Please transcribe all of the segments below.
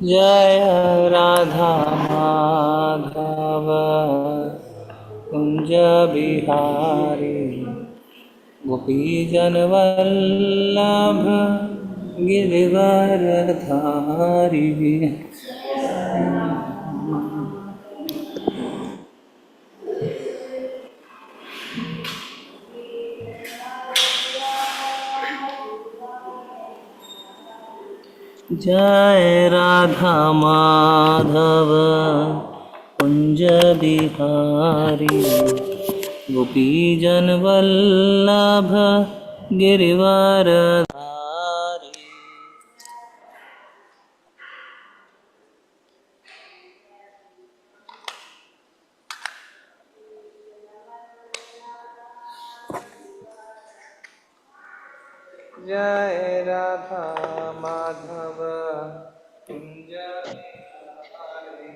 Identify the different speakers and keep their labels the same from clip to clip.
Speaker 1: जय राधा माधव कुंज बिहारी गोपीजनवल्लभ गिरिवरधारी। जय राधा माधव कुंज बिहारी गोपीजनवल्लभ गिरिवरधारी। जय Radha Madhav Kunj Bihari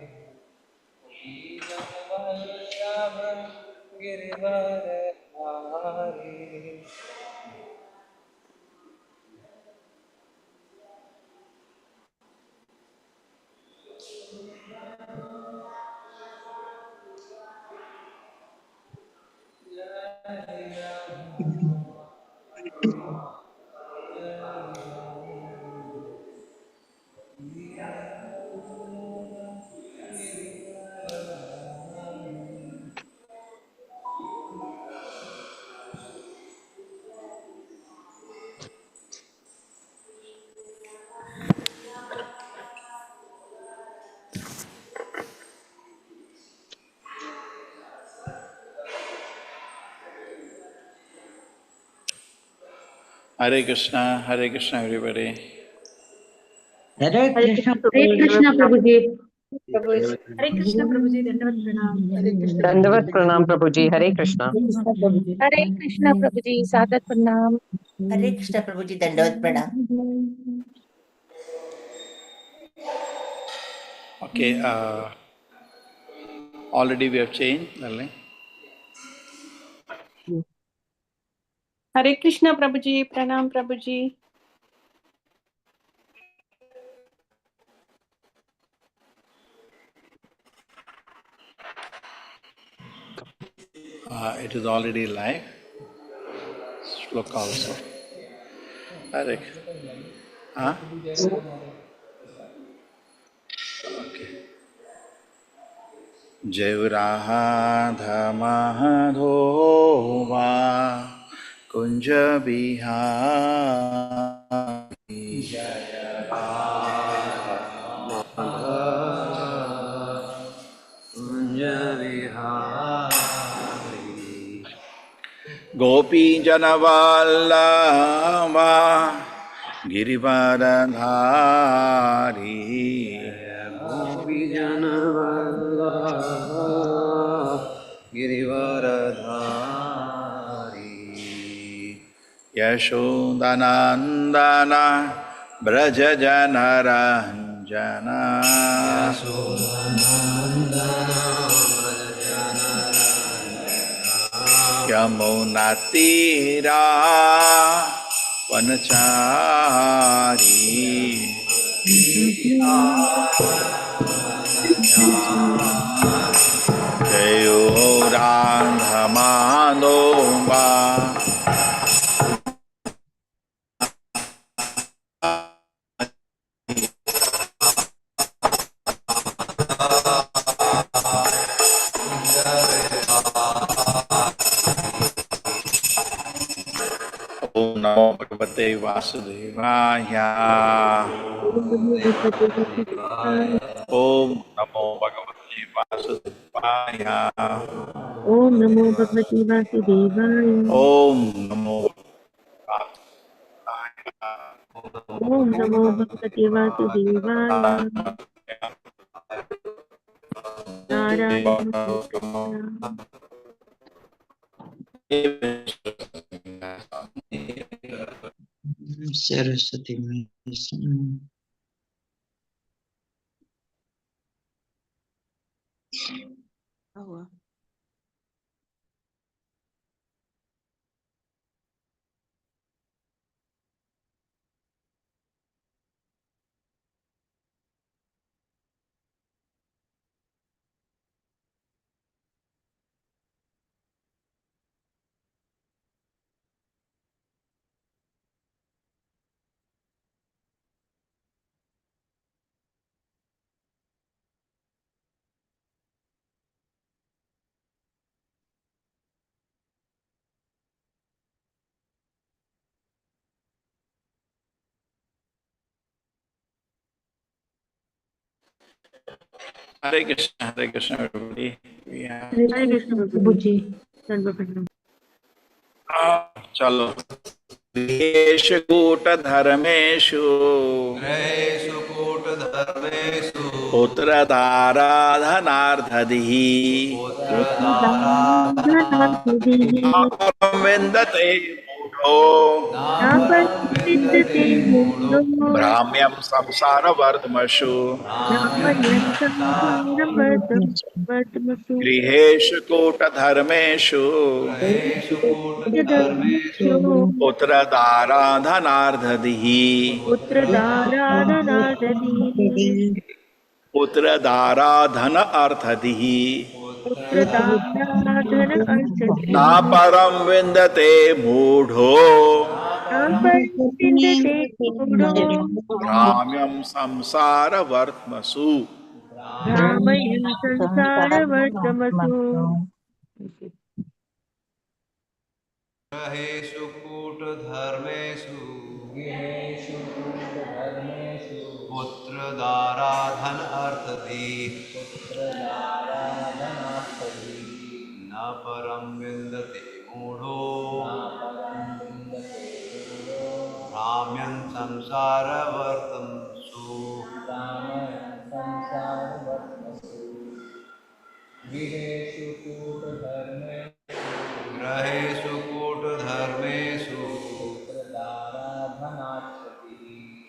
Speaker 1: गोपीजनवल्लभ Girivardhari.
Speaker 2: Hare Krishna, everybody.
Speaker 3: Hare Krishna Prabhuji.
Speaker 4: हरे कृष्ण प्रभु जी दंडवत प्रणाम।
Speaker 5: दंडवत प्रणाम प्रभु जी। हरे कृष्णा।
Speaker 6: हरे कृष्णा प्रभु जी, सादर प्रणाम।
Speaker 3: Hare Krishna Prabhuji, Dandavat Pranam.
Speaker 2: Okay, already we have changed, darling.
Speaker 4: हरे कृष्ण प्रभु जी, प्रणाम प्रभु जी।
Speaker 2: It is already live. Look also. Hare. Huh? Okay. Jai Radha Madhova Kunja Bihari. Jai Radha
Speaker 1: Kunj Bihari
Speaker 2: Gopi Janavallava Girivaradhari.
Speaker 1: गोपीजनवल्लभ Girivardhari.
Speaker 2: Yashodanandana Braja Janaranjana Yamunatira Vanachari Jayo Radha Madhova Om Namo Bhagavate Vasudevaya. Om Namo Bhagavate Vasudevaya.
Speaker 6: ओम नमो भगवते वासुदेवाय।
Speaker 2: Om Namo
Speaker 6: ओम नमो भगवते वासुदेवाय। नारायण नमस्कृत्य
Speaker 3: Saraswati.
Speaker 2: Hare Krishna, everybody. We have,
Speaker 6: Hare Krishna Prabhuji. Dandavat Pranam.
Speaker 2: चलो देश कूट धर्मेशु
Speaker 1: ग्रहेषु कूटधर्मेषु
Speaker 2: पुत्रधाराधनार्धधि
Speaker 6: Pranam.
Speaker 2: विन्दते मूढो
Speaker 1: नापरं मूढो
Speaker 2: भ्राम्यं संसारवर्त्मषु
Speaker 6: Ramayan
Speaker 2: गृहेषु कूटधर्मेषु
Speaker 1: ग्रहेषु कूटधर्मेषु
Speaker 2: पुत्रधाराधनार्धधिः पुत्रधाराधन अर्थधिः न परं विन्दते मूढो भ्राम्यं संसारवर्त्मसु
Speaker 1: ग्रहेषु कूटधर्मेषु गृहेषु कूटधर्मेषु पुत्रदाराधन अर्थधी न परं विन्दते मूढो भ्राम्यन् संसारवर्तन्सु गृहेषु कूटधर्मेषु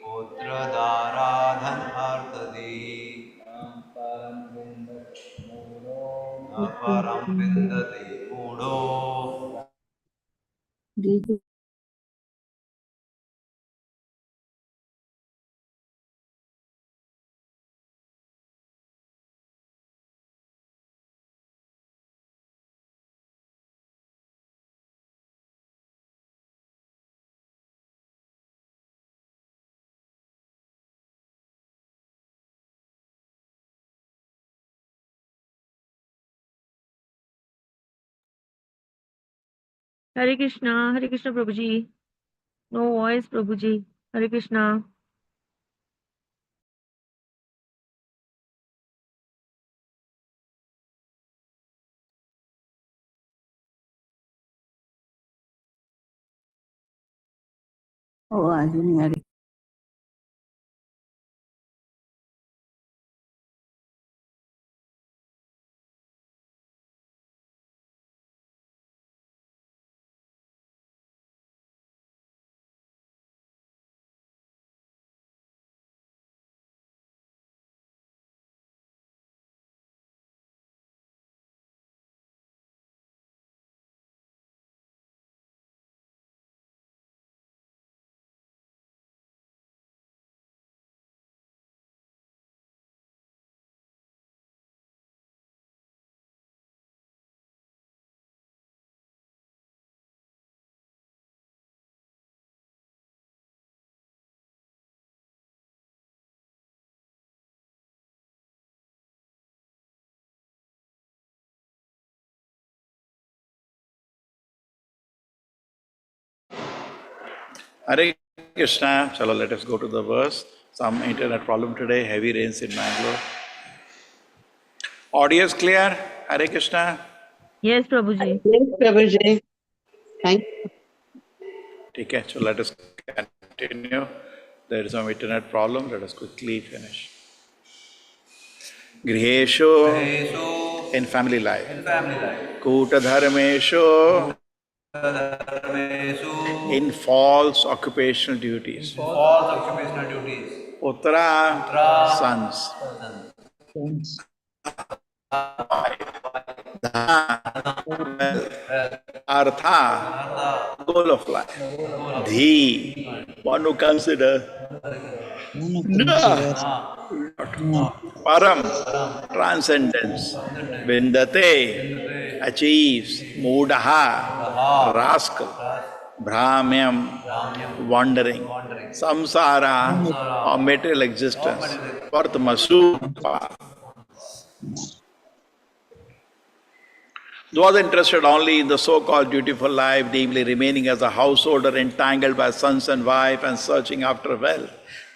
Speaker 1: पुत्रदाराधन अर्थधी न परं विन्दते मूढो
Speaker 6: Hare Krishna Prabhuji. No voice Prabhuji. Hare Krishna.
Speaker 2: Hare Krishna. Chalo, let us go to the verse. Some internet problem today, heavy rains in Mangaluru. Audio is clear? Hare Krishna.
Speaker 6: Yes Prabhuji.
Speaker 5: Yes, Prabhuji. Thank
Speaker 2: Okay, so let us continue. There is some internet problem, let us quickly finish. Griheshu, in family life. Kuta dharmeshu, in false occupational duties. Putra, sons. Artha, goal of life. Dhi, one who consider. Param, transcendence. Vindate, achieves. Mudaha, rascal. Brahmyam, wandering. Samsara, or material existence. Vartmasu, those interested only in the so-called dutiful life, deeply remaining as a householder entangled by sons and wife and searching after wealth,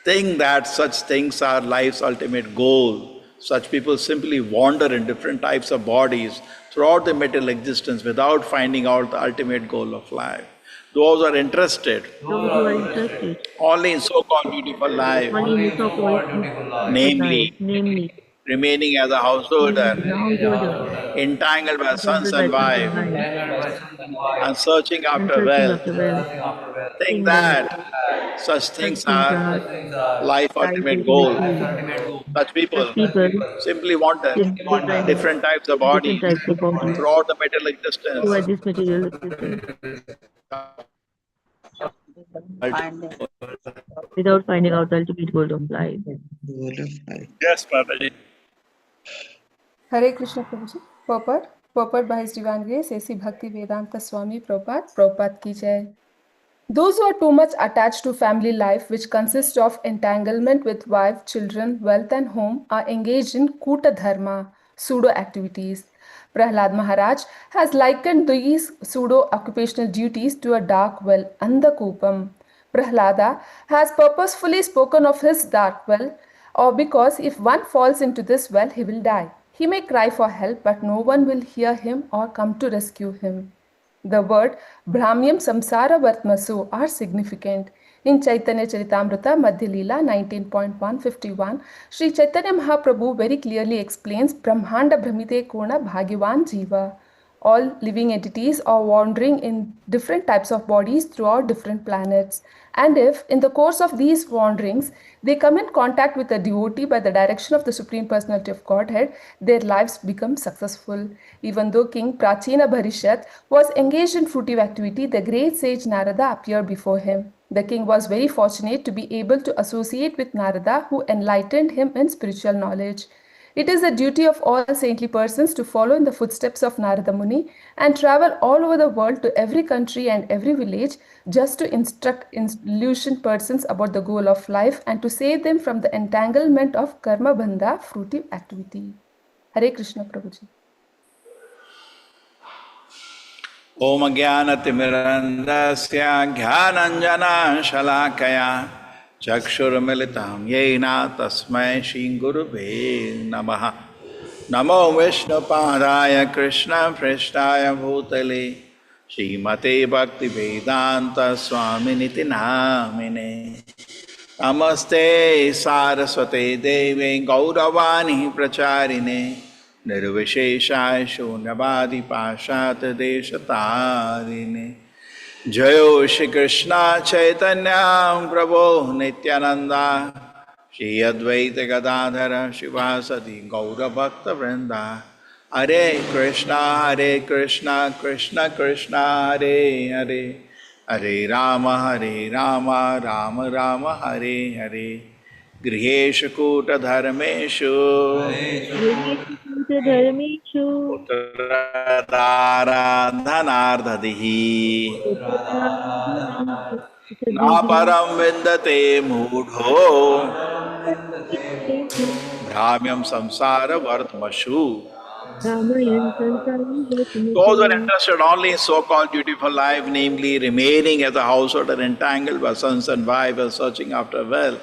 Speaker 2: think that such things are life's ultimate goal. Such people simply wander in different types of bodies throughout the material existence without finding out the ultimate goal of life. Those who are interested
Speaker 7: Those who are interested
Speaker 2: only in so-called beautiful life,
Speaker 7: only in the so-called life,
Speaker 2: namely
Speaker 7: namely
Speaker 2: remaining as a
Speaker 7: living
Speaker 2: householder,
Speaker 7: as a householder,
Speaker 2: entangled by sons
Speaker 7: entangled by
Speaker 2: and
Speaker 7: sons and
Speaker 2: wife,
Speaker 7: wives,
Speaker 2: and searching
Speaker 7: and
Speaker 2: after
Speaker 7: searching
Speaker 2: wealth,
Speaker 7: after wealth,
Speaker 2: think
Speaker 7: think that
Speaker 2: that such
Speaker 7: such
Speaker 2: things
Speaker 7: things
Speaker 2: are
Speaker 7: are
Speaker 2: life
Speaker 7: life's
Speaker 2: ultimate
Speaker 7: ultimate
Speaker 2: goal.
Speaker 7: goal.
Speaker 2: Such
Speaker 7: Such
Speaker 2: people
Speaker 7: people
Speaker 2: simply want
Speaker 7: simply find
Speaker 2: different types of
Speaker 7: different
Speaker 2: bodies
Speaker 7: types of bodies
Speaker 2: throughout the material existence.
Speaker 7: throughout this material existence without finding out the ultimate goal of life.
Speaker 3: Goal of life.
Speaker 2: Yes, Mataji.
Speaker 4: Hare Krishna Prabhuji. Purport by His Divine Grace, A.C. Bhakti Vedanta Swami Prabhupada ki jai. Those who are too much attached to family life, which consists of entanglement with wife, children, wealth and home, are engaged in Kuta Dharma, pseudo activities. Prahlad Maharaj has likened these pseudo occupational duties to a dark well, Andhakupam. Prahlada has purposefully spoken of his dark well, or because if one falls into this well, he will die. He may cry for help, but no one will hear him or come to rescue him. The word Brahmyam Samsara Vartmasu are significant. In Chaitanya Charitamrita Madhya Leela 19.151, Sri Chaitanya Mahaprabhu very clearly explains Brahmanda Brahmite Kona Bhagyavan Jiva. All living entities are wandering in different types of bodies throughout different planets. And if, in the course of these wanderings, they come in contact with a devotee by the direction of the Supreme Personality of Godhead, their lives become successful. Even though King Prachina Bharishat was engaged in fruitive activity, the great sage Narada appeared before him. The king was very fortunate to be able to associate with Narada, who enlightened him in spiritual knowledge. It is the duty of all saintly persons to follow in the footsteps of Narada Muni and travel all over the world to every country and every village just to instruct illusioned persons about the goal of life and to save them from the entanglement of karma bandha, fruitive activity. Hare Krishna Prabhuji.
Speaker 2: Om Jnanatimirandasya Jnananjana Shalakaya Chakshurmilitam Yena Tasmai Shri Gurave Namaha. Namo Vishnu Padaya Krishna Prestaya Bhutale Srimate Bhakti Vedanta Swaminiti Namine. Namaste Saraswate Deve Gauravani Pracharine Nirvishesha Shunyavadi Pashat Deshatarine Jayo Shri Krishna Chaitanya Prabhu Nityananda Shri Advaita Gadadhara Shivasati Gaura Bhakta Vrinda Hare Krishna Krishna Krishna Hare Hare Hare Rama Rama Rama Hare Hare Griheshu Kuta Dharmeshu
Speaker 7: Dharmeshu
Speaker 2: Uttradara Dhanardhadihi Naparam Vindate Mudho Bhramyam Samsara Vartmashu.
Speaker 7: Ramayan Sansaram
Speaker 2: Those who are
Speaker 7: Bhutmasu.
Speaker 2: interested only in so-called dutiful life, namely remaining as a householder entangled by sons and wives and searching after wealth,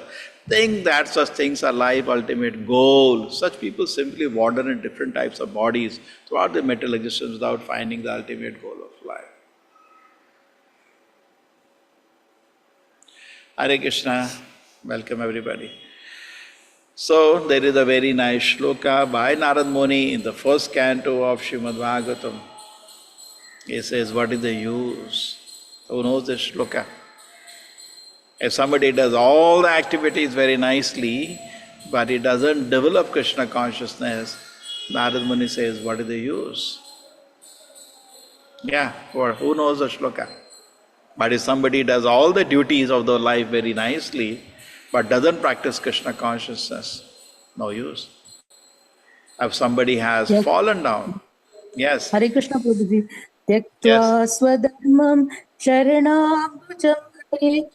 Speaker 2: think that such things are life ultimate goal. Such people simply wander in different types of bodies throughout the material existence without finding the ultimate goal of life. Hare Krishna, welcome everybody. So there is a very nice shloka by Narad Muni in the first canto of Srimad Bhagavatam. He says, what is the use? Who knows this shloka? If somebody does all the activities very nicely, but he doesn't develop Krishna consciousness, Narad Muni says, what is the use? Yeah, who knows the shloka? But if somebody does all the duties of the life very nicely, but doesn't practice Krishna consciousness, no use. If somebody has
Speaker 6: Yes.
Speaker 2: fallen down, yes,
Speaker 6: Hare Krishna Prabhuji. Tyaktva
Speaker 2: yes,
Speaker 6: swadharmam charanambujam hare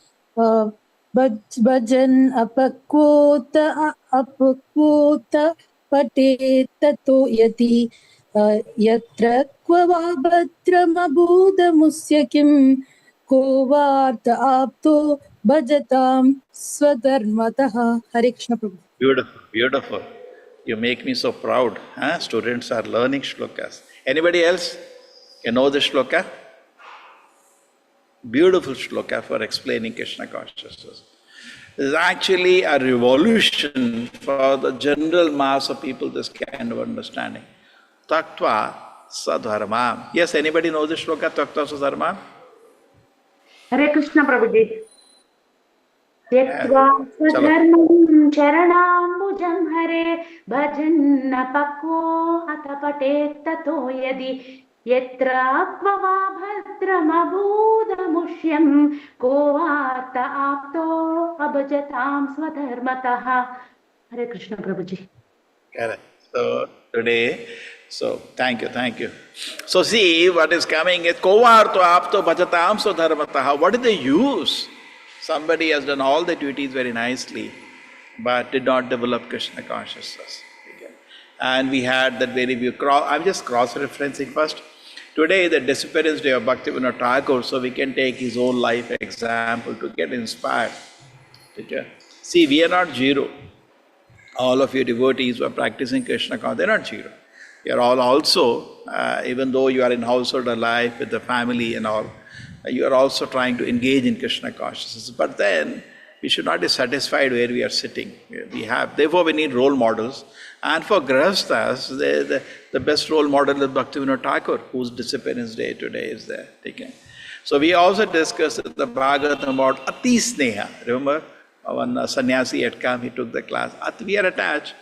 Speaker 6: bhajan apakvota pate tato yati yatra kva bhadramabhudamusya kim ko varta apto
Speaker 8: bhajatam swadharmataha. Hare Krishna Prabhu.
Speaker 2: Beautiful, beautiful. You make me so proud. Huh? Students are learning shlokas. Anybody else can know the shloka? Beautiful shloka for explaining Krishna consciousness. This is actually a revolution for the general mass of people, this kind of understanding. Taktva sadharmam. Yes, anybody know the shloka, Taktva sadharmam?
Speaker 6: Hare Krishna Prabhuji. त्यक्त्वा
Speaker 2: Chalo.
Speaker 6: स्वधर्मं चरणाम्बुजं हरे भजन्न पक्वो अथ पठेत् ततो यदि यत्र क्ववा भद्रमभूदमुष्यं को वात आप्तो अभजतां स्वधर्मतः. Hare Krishna Prabhuji.
Speaker 2: Correct. So today, thank you. So see, what is coming is kovarto apto bhajatam swadharmataha. What is the use? Somebody has done all the duties very nicely, but did not develop Krishna consciousness. Okay. And we had that very view. I'm just cross-referencing first. Today, the disappearance day of Bhaktivinoda Thakur, so we can take his own life example to get inspired. Okay. See, we are not zero. All of you devotees who are practicing Krishna consciousness, they're not zero. You are all also, even though you are in household life with the family and all, you are also trying to engage in Krishna consciousness. But then, we should not be satisfied where we are sitting. Therefore we need role models. And for Grihasthas, the best role model is Bhaktivinoda Thakur, whose disappearance day today is there. Okay. So we also discussed the Bhagavatam about Ati Sneha. Remember, when a sannyasi had come, he took the class. We are attached.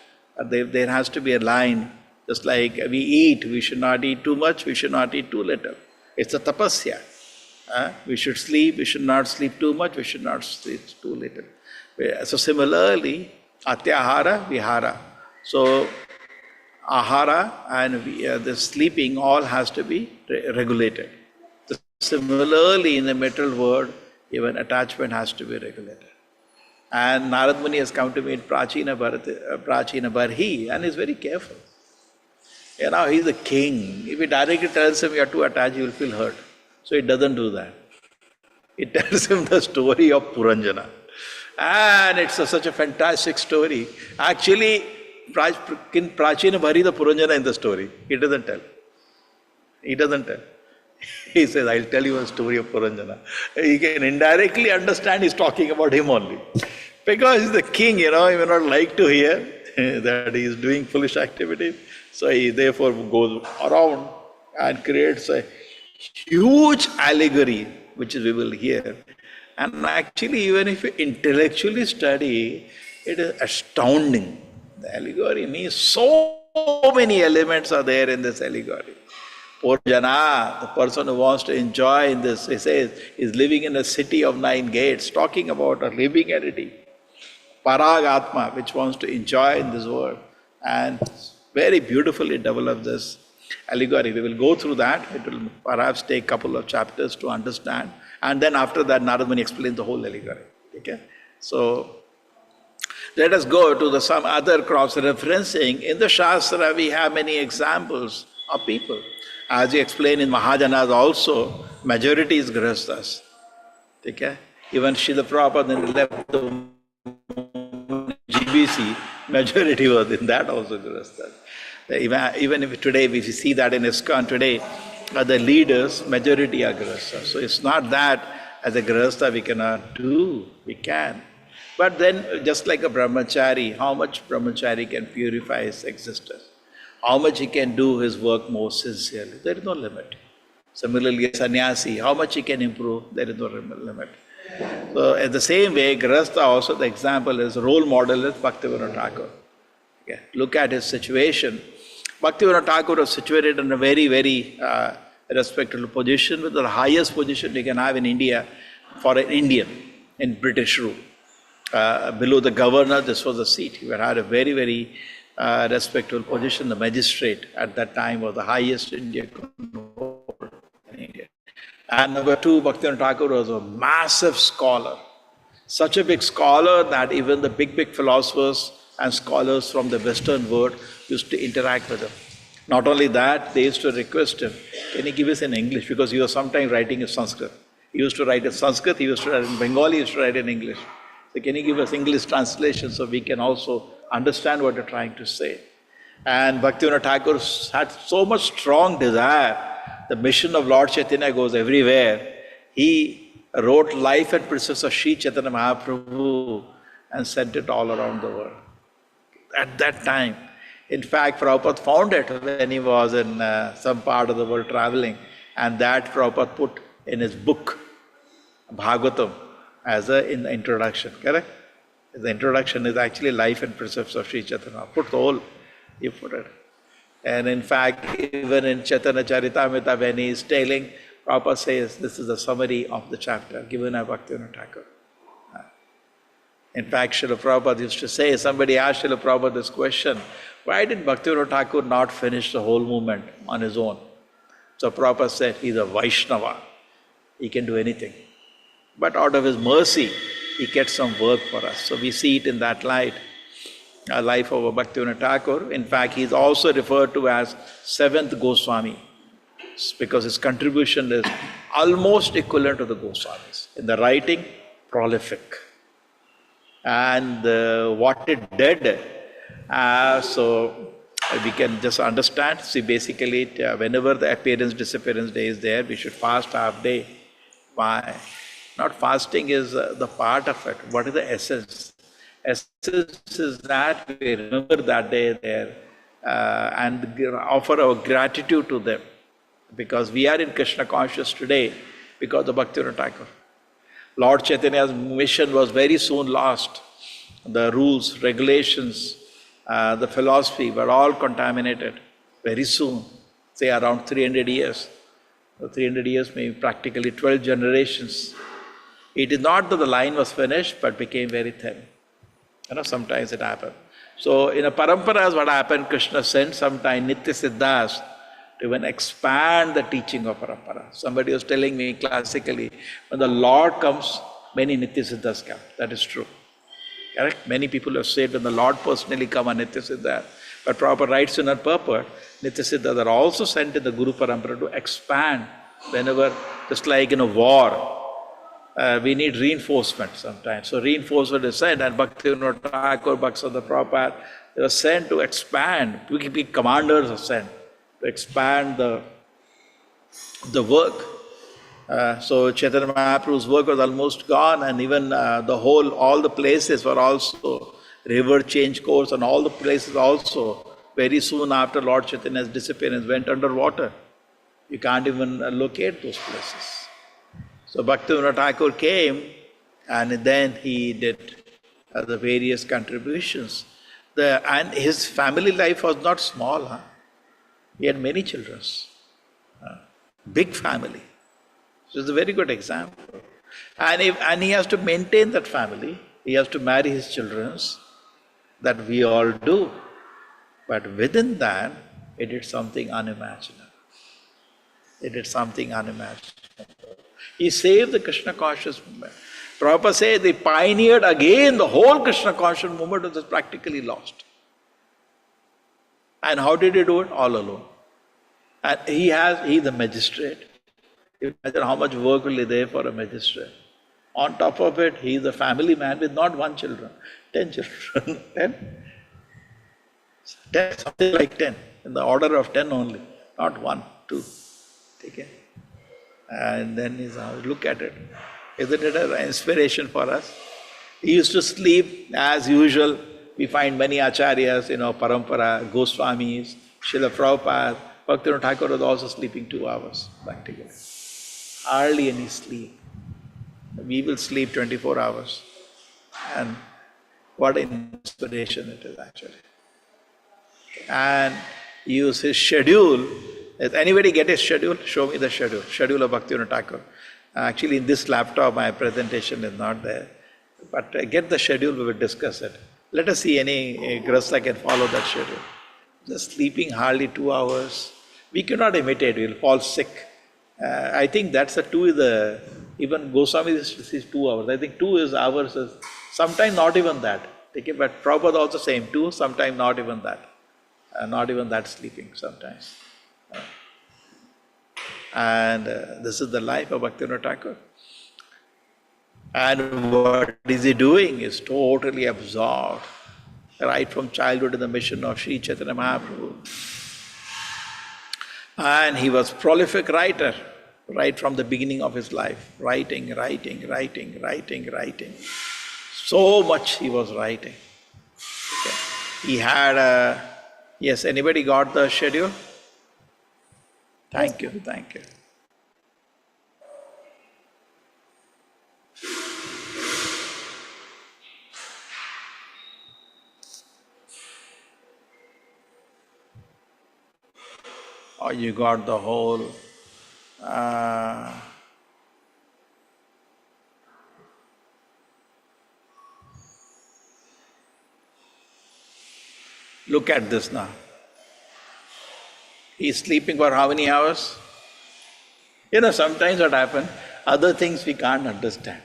Speaker 2: There has to be a line. Just like we eat, we should not eat too much, we should not eat too little. It's a tapasya. We should sleep, we should not sleep too much, we should not sleep too little. So similarly, atyahara, vihara. So ahara and the sleeping all has to be regulated. So similarly, in the material world, even attachment has to be regulated. And Narad Muni has come to meet Prachina Barhi and is very careful. You know, he's the king. If he directly tells him you are too attached, he will feel hurt. So he doesn't do that. It tells him the story of Puranjana. And it's such a fantastic story. Actually, Prachina Bhari the Puranjana in the story. He doesn't tell. He says, I'll tell you a story of Puranjana. He can indirectly understand he's talking about him only. Because he's the king, he may not like to hear that he is doing foolish activities. So he therefore goes around and creates a huge allegory, which we will hear. And actually, even if you intellectually study, it is astounding. The allegory means so many elements are there in this allegory. Poor Jana, the person who wants to enjoy in this, he says, is living in a city of 9 gates, talking about a living entity. Paragatma, which wants to enjoy in this world. And very beautifully develop this allegory. We will go through that. It will perhaps take a couple of chapters to understand. And then after that, Narad Muni explains the whole allegory. Okay? So, let us go to some other cross-referencing. In the Shastra, we have many examples of people. As we explain in Mahajanas also, majority is Grihasthas. Okay? Even Srila Prabhupada then left the GBC, majority was in that also Grihasthas. Even if today, if we see that in ISKCON today, the leaders, majority are Grihasthas. So it's not that as a Grihastha we cannot do, we can. But then, just like a brahmachari, how much brahmachari can purify his existence? How much he can do his work more sincerely? There is no limit. Similarly, a sannyasi, how much he can improve? There is no limit. So, in the same way, Grihastha also, the example is, role model is Bhaktivinoda Thakur. Okay. Look at his situation. Bhaktivinoda Thakur was situated in a very, very respectable position, with the highest position you can have in India for an Indian in British rule. Below the governor, this was the seat. He had a very, very respectable position. The magistrate at that time was the highest India could hold in India. And number 2, Bhaktivinoda Thakur was a massive scholar. Such a big scholar that even the big philosophers and scholars from the Western world used to interact with him. Not only that, they used to request him, can you give us in English? Because he was sometimes writing in Sanskrit. He used to write in Sanskrit, he used to write in Bengali, he used to write in English. So can you give us English translation so we can also understand what you're trying to say? And Bhaktivinoda Thakur had so much strong desire. The mission of Lord Chaitanya goes everywhere. He wrote Life and Precepts of Sri Chaitanya Mahaprabhu and sent it all around the world. At that time, in fact, Prabhupada found it when he was in some part of the world traveling, and that Prabhupada put in his book, Bhagavatam, as in the introduction, correct? The introduction is actually Life and Precepts of Sri Chaitanya. Put the whole, you put it. And in fact, even in Chaitanya Charitamrita, when he is telling, Prabhupada says, this is a summary of the chapter given by Bhaktivinoda Thakur. In fact, Srila Prabhupada used to say, somebody asked Srila Prabhupada this question, why did Bhaktivinoda Thakur not finish the whole movement on his own? So Prabhupada said, he's a Vaishnava. He can do anything. But out of his mercy, he gets some work for us. So we see it in that light, a life of Bhaktivinoda Thakur. In fact, he is also referred to as seventh Goswami, because his contribution is almost equivalent to the Goswamis. In the writing, prolific. And what it did, so we can just understand. See, basically, whenever the appearance, disappearance day is there, we should fast half day. Why? Not fasting is the part of it. What is the essence? Essence is that we remember that day there and offer our gratitude to them. Because we are in Krishna conscious today because of Bhaktivinoda Thakur. Lord Chaitanya's mission was very soon lost. The rules, regulations, the philosophy were all contaminated very soon, say around 300 years. So 300 years, maybe practically 12 generations. It is not that the line was finished, but became very thin. Sometimes it happened. So in a paramparas, what happened, Krishna sent sometime Nitya Siddhas to even expand the teaching of parampara. Somebody was telling me classically, when the Lord comes, many Nitya Siddhas come. That is true. Correct? Many people have said when the Lord personally come, a Nitya Siddha. But Prabhupada writes in her purport, Nitya Siddhas are also sent in the Guru Parampara to expand whenever, just like in a war, we need reinforcement sometimes. So reinforcement is sent, and Bhaktivinoda Thakur, Bhaktivinoda Prabhupada, they were sent to expand. Big commanders are sent to expand the work. So Chaitanya Mahaprabhu's work was almost gone, and even all the places were also, river changed course, and all the places also, very soon after Lord Chaitanya's disappearance, went underwater. You can't even locate those places. So Bhaktivinoda Thakur came, and then he did the various contributions. And his family life was not small. He had many children. Big family. So it's a very good example. And he has to maintain that family. He has to marry his children. That we all do. But within that, he did something unimaginable. He did something unimaginable. He saved the Krishna conscious movement. Prabhupada says they pioneered again the whole Krishna conscious movement, which was practically lost. And how did he do it? All alone. And he is the magistrate. Imagine how much work will be there for a magistrate. On top of it, he is a family man with not one children, 10 children. 10, something like 10, in the order of 10 only, not 1, 2. Okay? And then look at it. Isn't it an inspiration for us? He used to sleep as usual. We find many acharyas, parampara, Goswamis, Srila Prabhupada. Bhaktivinoda Thakur was also sleeping 2 hours practically. Hardly any sleep. We will sleep 24 hours. And what an inspiration it is actually. And use his schedule. Does anybody get his schedule? Show me the schedule. Schedule of Bhaktivinoda Thakur. Actually, in this laptop, my presentation is not there. But get the schedule, we will discuss it. Let us see any grasa can follow that schedule. Just sleeping hardly 2 hours. We cannot imitate, we will fall sick. I think that's a 2 is even Goswami is 2 hours. I think 2 is hours, sometimes not even that. Okay? But Prabhupada also same, 2, sometimes not even that. Not even that sleeping sometimes. And this is the life of Bhaktivinoda Thakur. And what is he doing? He's totally absorbed, right from childhood in the mission of Sri Chaitanya Mahaprabhu. And he was prolific writer right from the beginning of his life. Writing. So much he was writing. Okay. He had a... Yes, anybody got the schedule? Thank you. Or you got the whole... Look at this now. He's sleeping for how many hours? Sometimes what happens, other things we can't understand.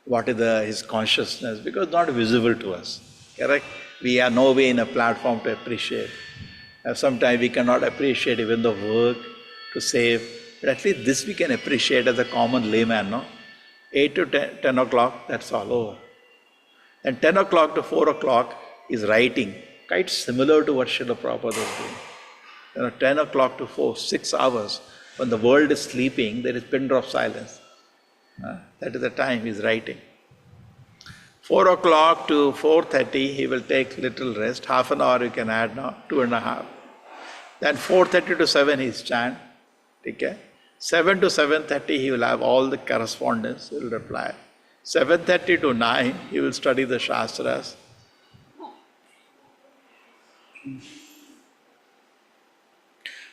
Speaker 2: What is his consciousness, because it's not visible to us. Correct? We are no way in a platform to appreciate. Sometimes we cannot appreciate even the work to save, but at least this we can appreciate as a common layman, no? 8 to 10 o'clock, that's all over. And 10 o'clock to 4 o'clock is writing, quite similar to what Srila Prabhupada was doing. 10 o'clock to 4, 6 hours, when the world is sleeping, there is pin drop silence. That is the time he's writing. 4 o'clock to 4:30, he will take little rest. Half an hour you can add now, 2.5. Then 4:30 to 7 he's chant. Okay? 7 to 7:30 he will have all the correspondence, he will reply. 7:30 to 9 he will study the Shastras.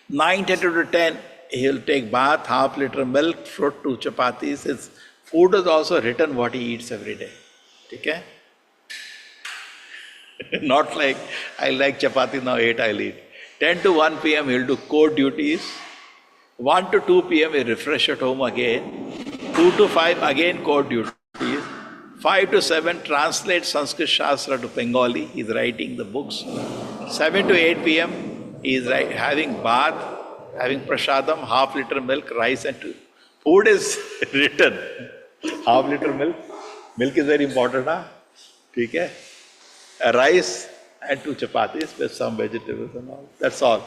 Speaker 2: 9:30 to 10 he will take bath, half liter milk, fruit, 2 chapatis. His food is also written what he eats every day. Okay? Not like, I like chapati, now 8 I'll eat. 10 to 1 p.m. he'll do court duties. 1 to 2 p.m. he'll refresh at home again. 2 to 5 again court duties. 5 to 7 translate Sanskrit Shastra to Bengali. He's writing the books. 7 to 8 p.m. he's having bath, having prasadam, half liter milk, rice and two. Food is written. Half liter milk. Milk is very important, huh? Okay? A rice and 2 chapatis with some vegetables and all. That's all.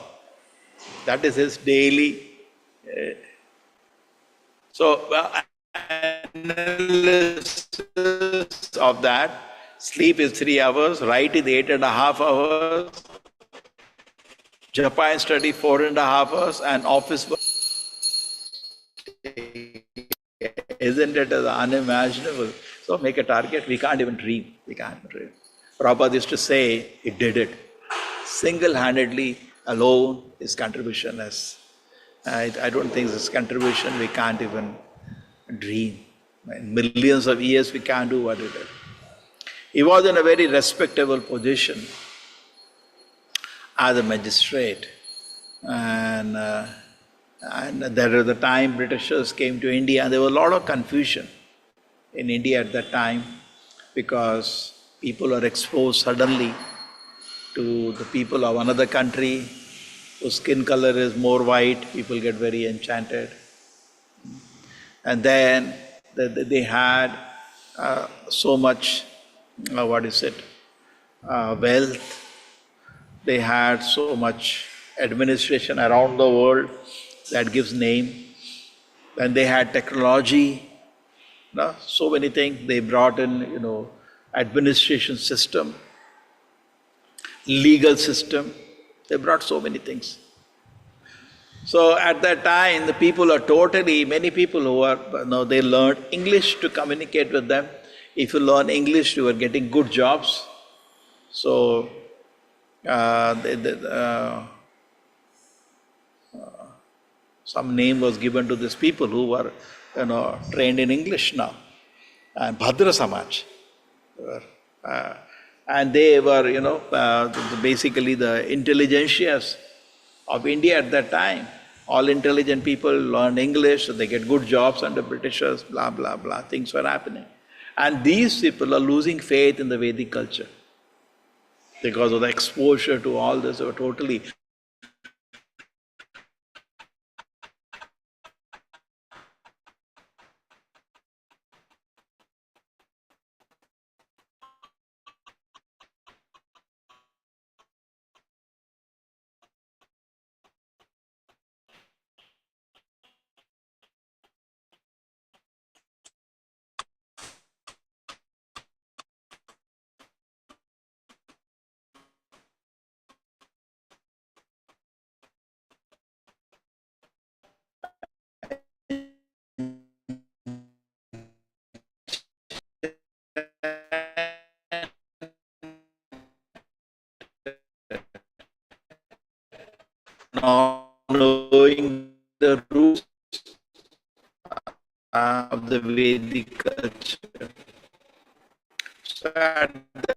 Speaker 2: That is his daily. Analysis of that, sleep is 3 hours, write is 8.5 hours, japa and study 4.5 hours, and office work. Isn't it unimaginable? So make a target, we can't even dream. Prabhupada used to say, he did it. Single-handedly, alone, his contribution is, I don't think this contribution we can't even dream. In millions of years we can't do what he did. He was in a very respectable position as a magistrate. And there was the time Britishers came to India, and there was a lot of confusion in India at that time, because people are exposed suddenly to the people of another country whose skin color is more white, people get very enchanted. And then they had so much, wealth, they had so much administration around the world that gives name. Then they had technology, so many things. They brought in, administration system, legal system. They brought so many things. So at that time, the people are many people who are, they learned English to communicate with them. If you learn English, you are getting good jobs. So some name was given to these people who were, trained in English now. And Bhadra Samaj. And they were, basically the intelligentsias of India at that time. All intelligent people learn English, so they get good jobs under Britishers, blah, blah, blah. Things were happening. And these people are losing faith in the Vedic culture. Because of the exposure to all this, they were totally knowing the roots of the Vedic culture. So at the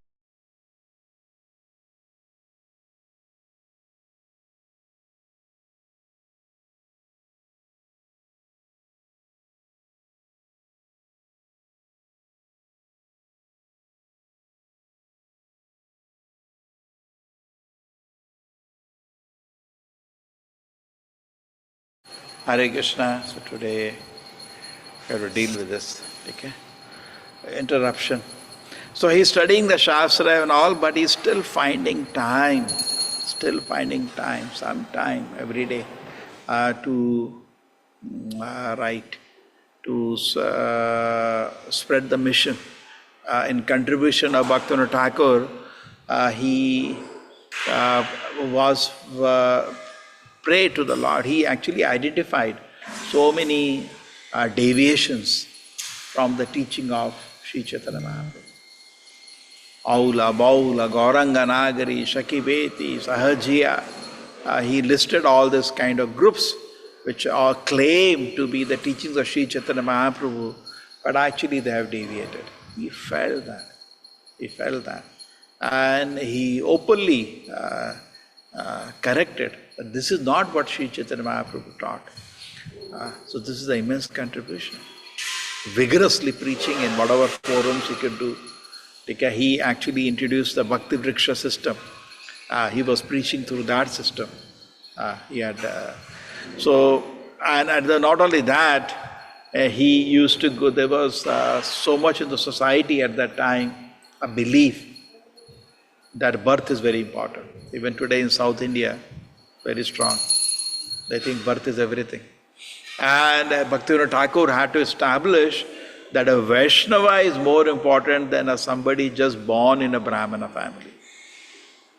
Speaker 2: Hare Krishna, so today we have to deal with this, okay? Interruption. So he's studying the Shastra and all, but he's still finding time, some time every day to write, to spread the mission. In contribution of Bhaktivinoda Thakur, he was pray to the Lord. He actually identified so many deviations from the teaching of Sri Chaitanya Mahaprabhu. Aula, Baula, Gauranga Nagari, Shakibeti, Sahajiya. He listed all this kind of groups which all claim to be the teachings of Sri Chaitanya Mahaprabhu, but actually they have deviated. He felt that. And he openly corrected that this is not what Sri Chaitanya Mahaprabhu taught. So this is an immense contribution. Vigorously preaching in whatever forums he could do. He actually introduced the Bhakti Vriksha system. He was preaching through that system. Not only that, he used to go, there was so much in the society at that time, a belief that birth is very important. Even today in South India, very strong. They think birth is everything. And Bhaktivinoda Thakur had to establish that a Vaishnava is more important than somebody just born in a Brahmana family.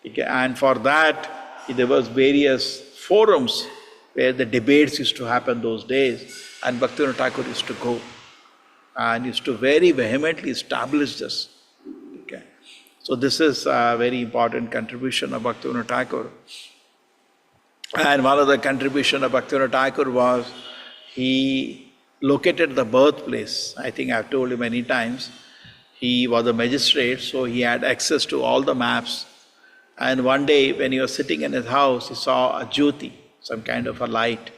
Speaker 2: Okay? And for that, there was various forums where the debates used to happen those days, and Bhaktivinoda Thakur used to go and used to very vehemently establish this. Okay? So this is a very important contribution of Bhaktivinoda Thakur. And one of the contribution of Bhaktivinoda Thakur was he located the birthplace. I think I've told you many times. He was a magistrate, so he had access to all the maps. And one day when he was sitting in his house, he saw a jyoti, some kind of a light,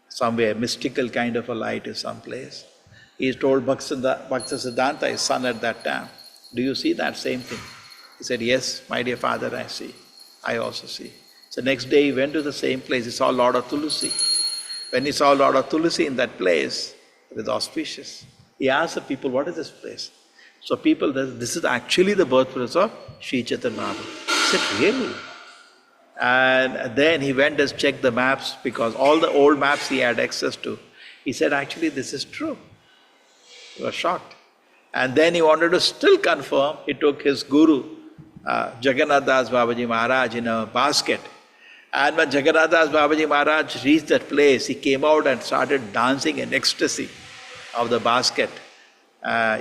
Speaker 2: somewhere, mystical kind of a light is someplace. He told Bhaktisiddhanta, his son at that time, do you see that same thing? He said, yes, my dear father, I see. I also see. So next day he went to the same place, he saw Lord of Tulsi. When he saw Lord of Tulsi in that place, it was auspicious. He asked the people, what is this place? So people, this is actually the birthplace of Sri Chaitanya Mahaprabhu. He said, really? And then he went and checked the maps, because all the old maps he had access to. He said, actually this is true. He was shocked. And then he wanted to still confirm. He took his guru, Jagannath Das Babaji Maharaj, in a basket. And when Jagannath Das Babaji Maharaj reached that place, he came out and started dancing in ecstasy of the basket,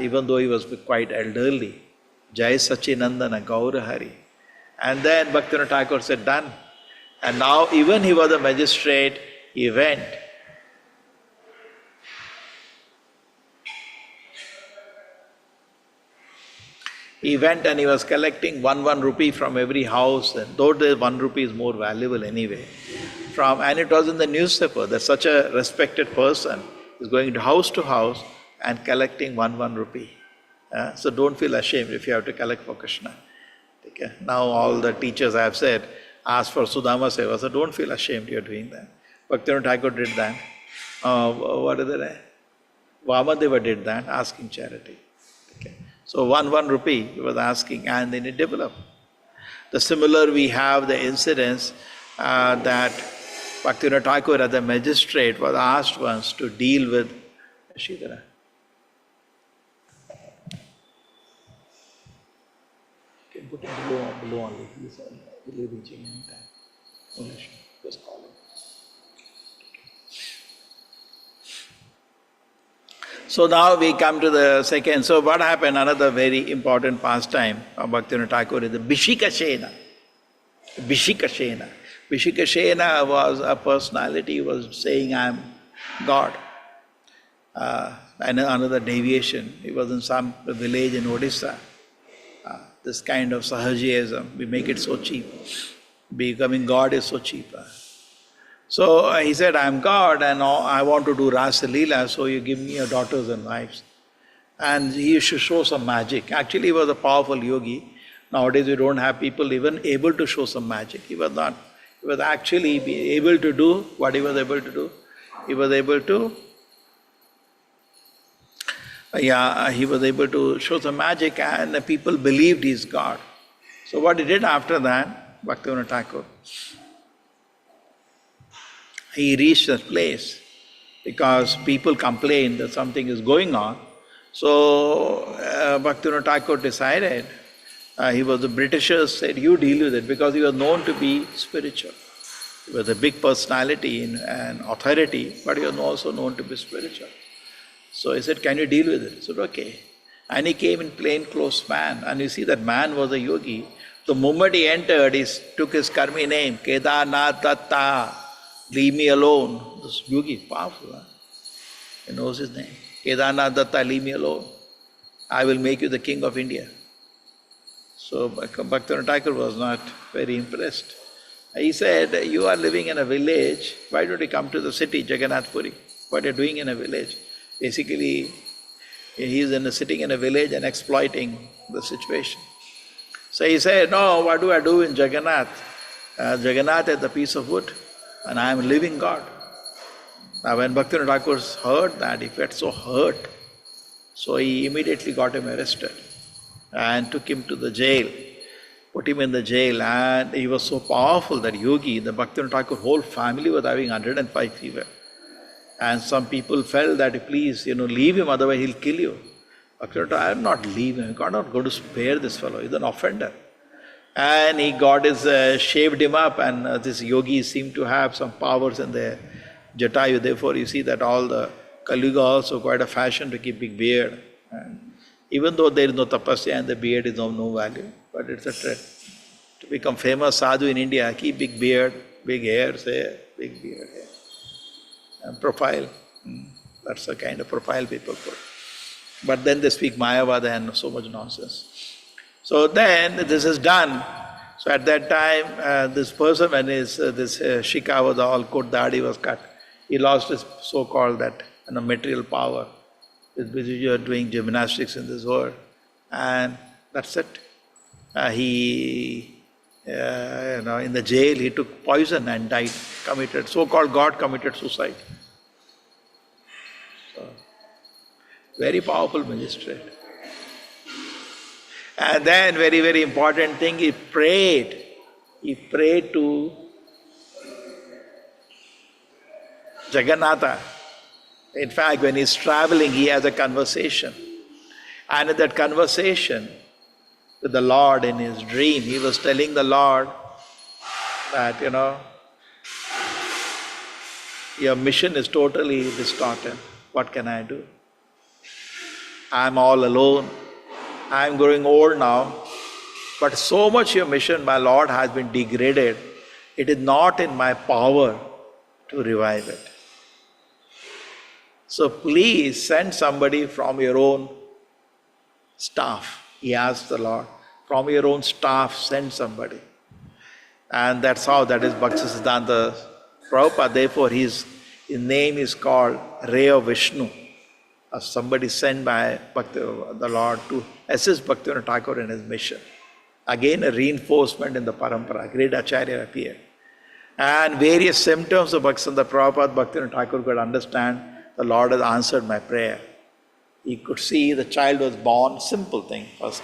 Speaker 2: even though he was quite elderly. Jai Sachinandana Gaura Hari. And then Bhaktivinoda Thakur said, done. And now even he was a magistrate, he went. He went and he was collecting one rupee from every house, and though the 1 rupee is more valuable anyway. And it was in the newspaper that such a respected person is going to house and collecting one rupee. So don't feel ashamed if you have to collect for Krishna. Okay? Now all the teachers I have said, ask for Sudama Seva, so don't feel ashamed you are doing that. Bhaktivinoda Thakur did that. What is it? Vamadeva did that, asking charity. Okay. So one rupee he was asking, and then it developed. The similar, we have the incidents that Bhaktivinoda Thakur as a magistrate was asked once to deal with Shidhara. You can put it below only, please. Will you reach any time? Just call him. So now we come to the second. So what happened? Another very important pastime of Bhaktivinoda Thakur is the Bishika Shena. Bishika Shena. Vishikashena was a personality, was saying, I am God. And another deviation. He was in some village in Odisha. This kind of sahajism, we make it so cheap. Becoming God is so cheap. So he said, I am God and I want to do Rasa Leela, so you give me your daughters and wives. And he should show some magic. Actually, he was a powerful yogi. Nowadays, we don't have people even able to show some magic. He was not. He was actually able to do what he was able to do. He was able to he was able to show some magic and the people believed he is God. So what he did after that, Bhaktivinoda Thakur, he reached that place because people complained that something is going on. So Bhaktivinoda Thakur decided, the Britishers said, you deal with it, because he was known to be spiritual. He was a big personality and authority, but he was also known to be spiritual. So he said, can you deal with it? He said, okay. And he came in plain clothes man. And you see that man was a yogi. The moment he entered, he took his karmi name, Kedarnath Datta, leave me alone. This yogi is powerful. Huh? He knows his name. Kedarnath Datta, leave me alone. I will make you the king of India. So Bhaktivinoda Thakur was not very impressed. He said, you are living in a village, why don't you come to the city, Jagannath Puri? What are you doing in a village? Basically, he is sitting in a village and exploiting the situation. So he said, no, what do I do in Jagannath? Jagannath is the piece of wood and I am a living God. Now when Bhaktivinoda Thakur heard that, he felt so hurt. So he immediately got him arrested and took him to the jail, put him in the jail, and he was so powerful, that yogi, the Bhaktivinoda Thakur whole family was having 105 fever. And some people felt that, please, leave him, otherwise he'll kill you. Bhaktivinoda Thakur, I am not leaving him, I'm not going to spare this fellow, he's an offender. And he got shaved him up, and this yogi seemed to have some powers in their jatayu. Therefore, you see that all the Kali-yuga also quite a fashion to keep big beard. And even though there is no tapasya and the beard is of no value, but it's a trend. To become famous sadhu in India, keep big beard, big hair, big beard, hair. And profile. That's the kind of profile people put. But then they speak Mayavada and so much nonsense. So then this is done. So at that time, this person, when this shika was all cut, dadi was cut, he lost his so-called that material power. He's busy doing gymnastics in this world. And that's it. In the jail, he took poison and died, committed, so-called God committed suicide. So, very powerful magistrate. And then, very, very important thing, he prayed. He prayed to Jagannatha. In fact, when he's traveling, he has a conversation. And in that conversation with the Lord in his dream, he was telling the Lord that, your mission is totally distorted. What can I do? I'm all alone. I'm growing old now. But so much your mission, my Lord, has been degraded. It is not in my power to revive it. So please send somebody from your own staff. He asked the Lord, from your own staff, send somebody. And that's how, that is Bhaktisiddhanta Prabhupada. Therefore, his name is called Ray of Vishnu. Somebody sent by the Lord to assist Bhaktivinoda Thakur in his mission. Again, a reinforcement in the parampara. Great Acharya appeared. And various symptoms of Bhaktisiddhanta Prabhupada, Bhaktivinoda Thakur could understand. The Lord has answered my prayer. He could see the child was born, simple thing. First,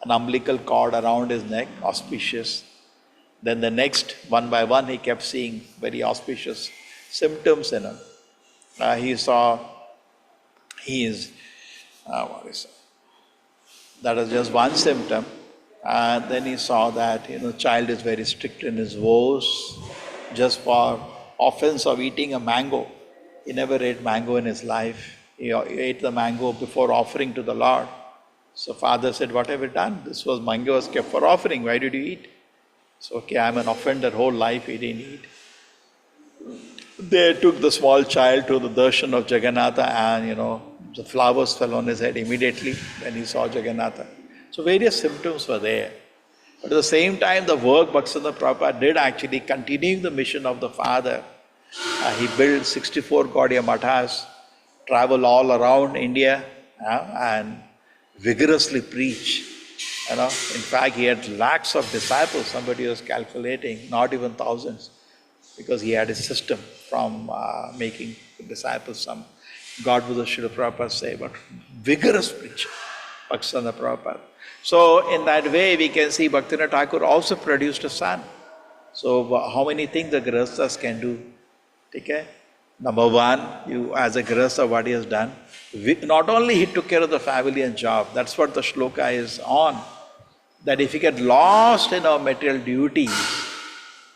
Speaker 2: an umbilical cord around his neck, auspicious. Then the next, one by one, he kept seeing very auspicious symptoms in him. He saw, that was just one symptom. And then he saw that, the child is very strict in his vows, just for offense of eating a mango. He never ate mango in his life. He ate the mango before offering to the Lord. So father said, what have you done? This mango was kept for offering. Why did you eat? So, okay, I'm an offender, whole life he didn't eat. They took the small child to the darshan of Jagannatha, and the flowers fell on his head immediately when he saw Jagannatha. So various symptoms were there. But at the same time, the work Bhaktivinoda Prabhupada did, actually continuing the mission of the father. He built 64 Gaudiya Mathas, travel all around India, and vigorously preach. In fact, he had lakhs of disciples. Somebody was calculating, not even thousands, because he had a system from making disciples. Some God was a Srila Prabhupada say, but vigorous preacher, Bhaktivinoda Prabhupada. So in that way, we can see Bhaktivinoda Thakur also produced a son. So how many things the Grihasthas can do? Okay? Number one, you as a Grihastha, what he has done, not only he took care of the family and job, that's what the shloka is on, that if you get lost in our material duties,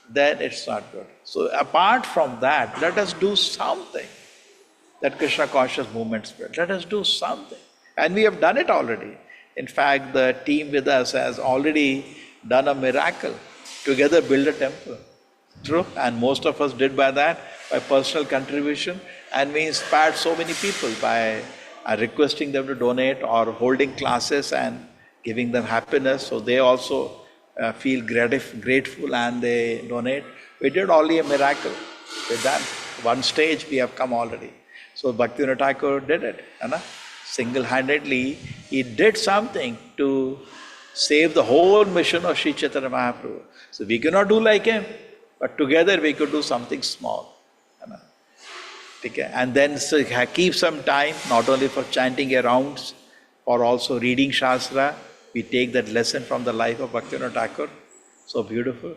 Speaker 2: then it's not good. So apart from that, let us do something. That Krishna conscious movement spread. Let us do something. And we have done it already. In fact, the team with us has already done a miracle. Together build a temple. True? And most of us did by that, by personal contribution. And we inspired so many people by requesting them to donate or holding classes and giving them happiness. So they also feel grateful and they donate. We did only a miracle. With that, one stage we have come already. So Bhaktivinoda Thakur did it. Single-handedly, he did something to save the whole mission of Sri Chaitanya Mahaprabhu. So we cannot do like him, but together we could do something small. And then keep some time, not only for chanting a rounds, or also reading Shastra. We take that lesson from the life of Bhaktivinoda Thakur. So beautiful.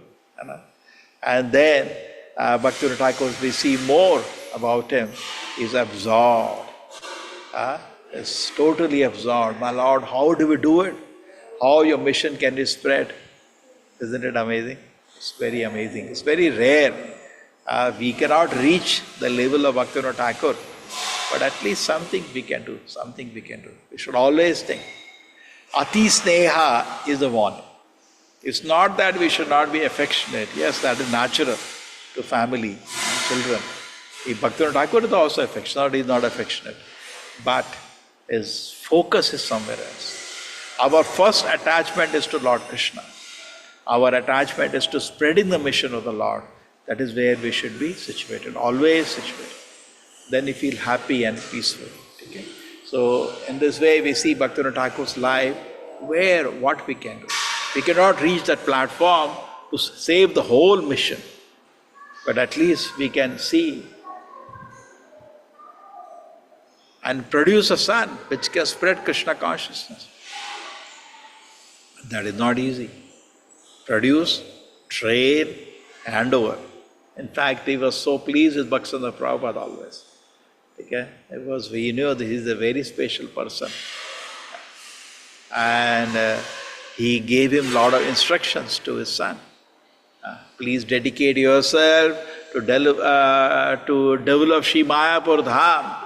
Speaker 2: And then Bhaktivinoda Thakur, we see more about him. He's absorbed. Is totally absorbed. My Lord, how do we do it? How your mission can be spread? Isn't it amazing? It's very amazing. It's very rare. We cannot reach the level of Bhaktivinoda Thakur, but at least something we can do. Something we can do. We should always think. Ati Sneha is the warning. It's not that we should not be affectionate. Yes, that is natural to family and children. If Bhaktivinoda Thakur is also affectionate, he is not affectionate. But his focus is somewhere else. Our first attachment is to Lord Krishna. Our attachment is to spreading the mission of the Lord. That is where we should be situated, always situated. Then we feel happy and peaceful. Okay? So in this way we see Bhaktivinoda Thakur's life, what we can do. We cannot reach that platform to save the whole mission, but at least we can see and produce a son which can spread Krishna consciousness. That is not easy. Produce, train, hand over. In fact, he was so pleased with Bhaktivinoda Prabhupada always. Okay? We knew that he is a very special person. And he gave him a lot of instructions to his son. Please dedicate yourself to develop Shri Mayapur Dham.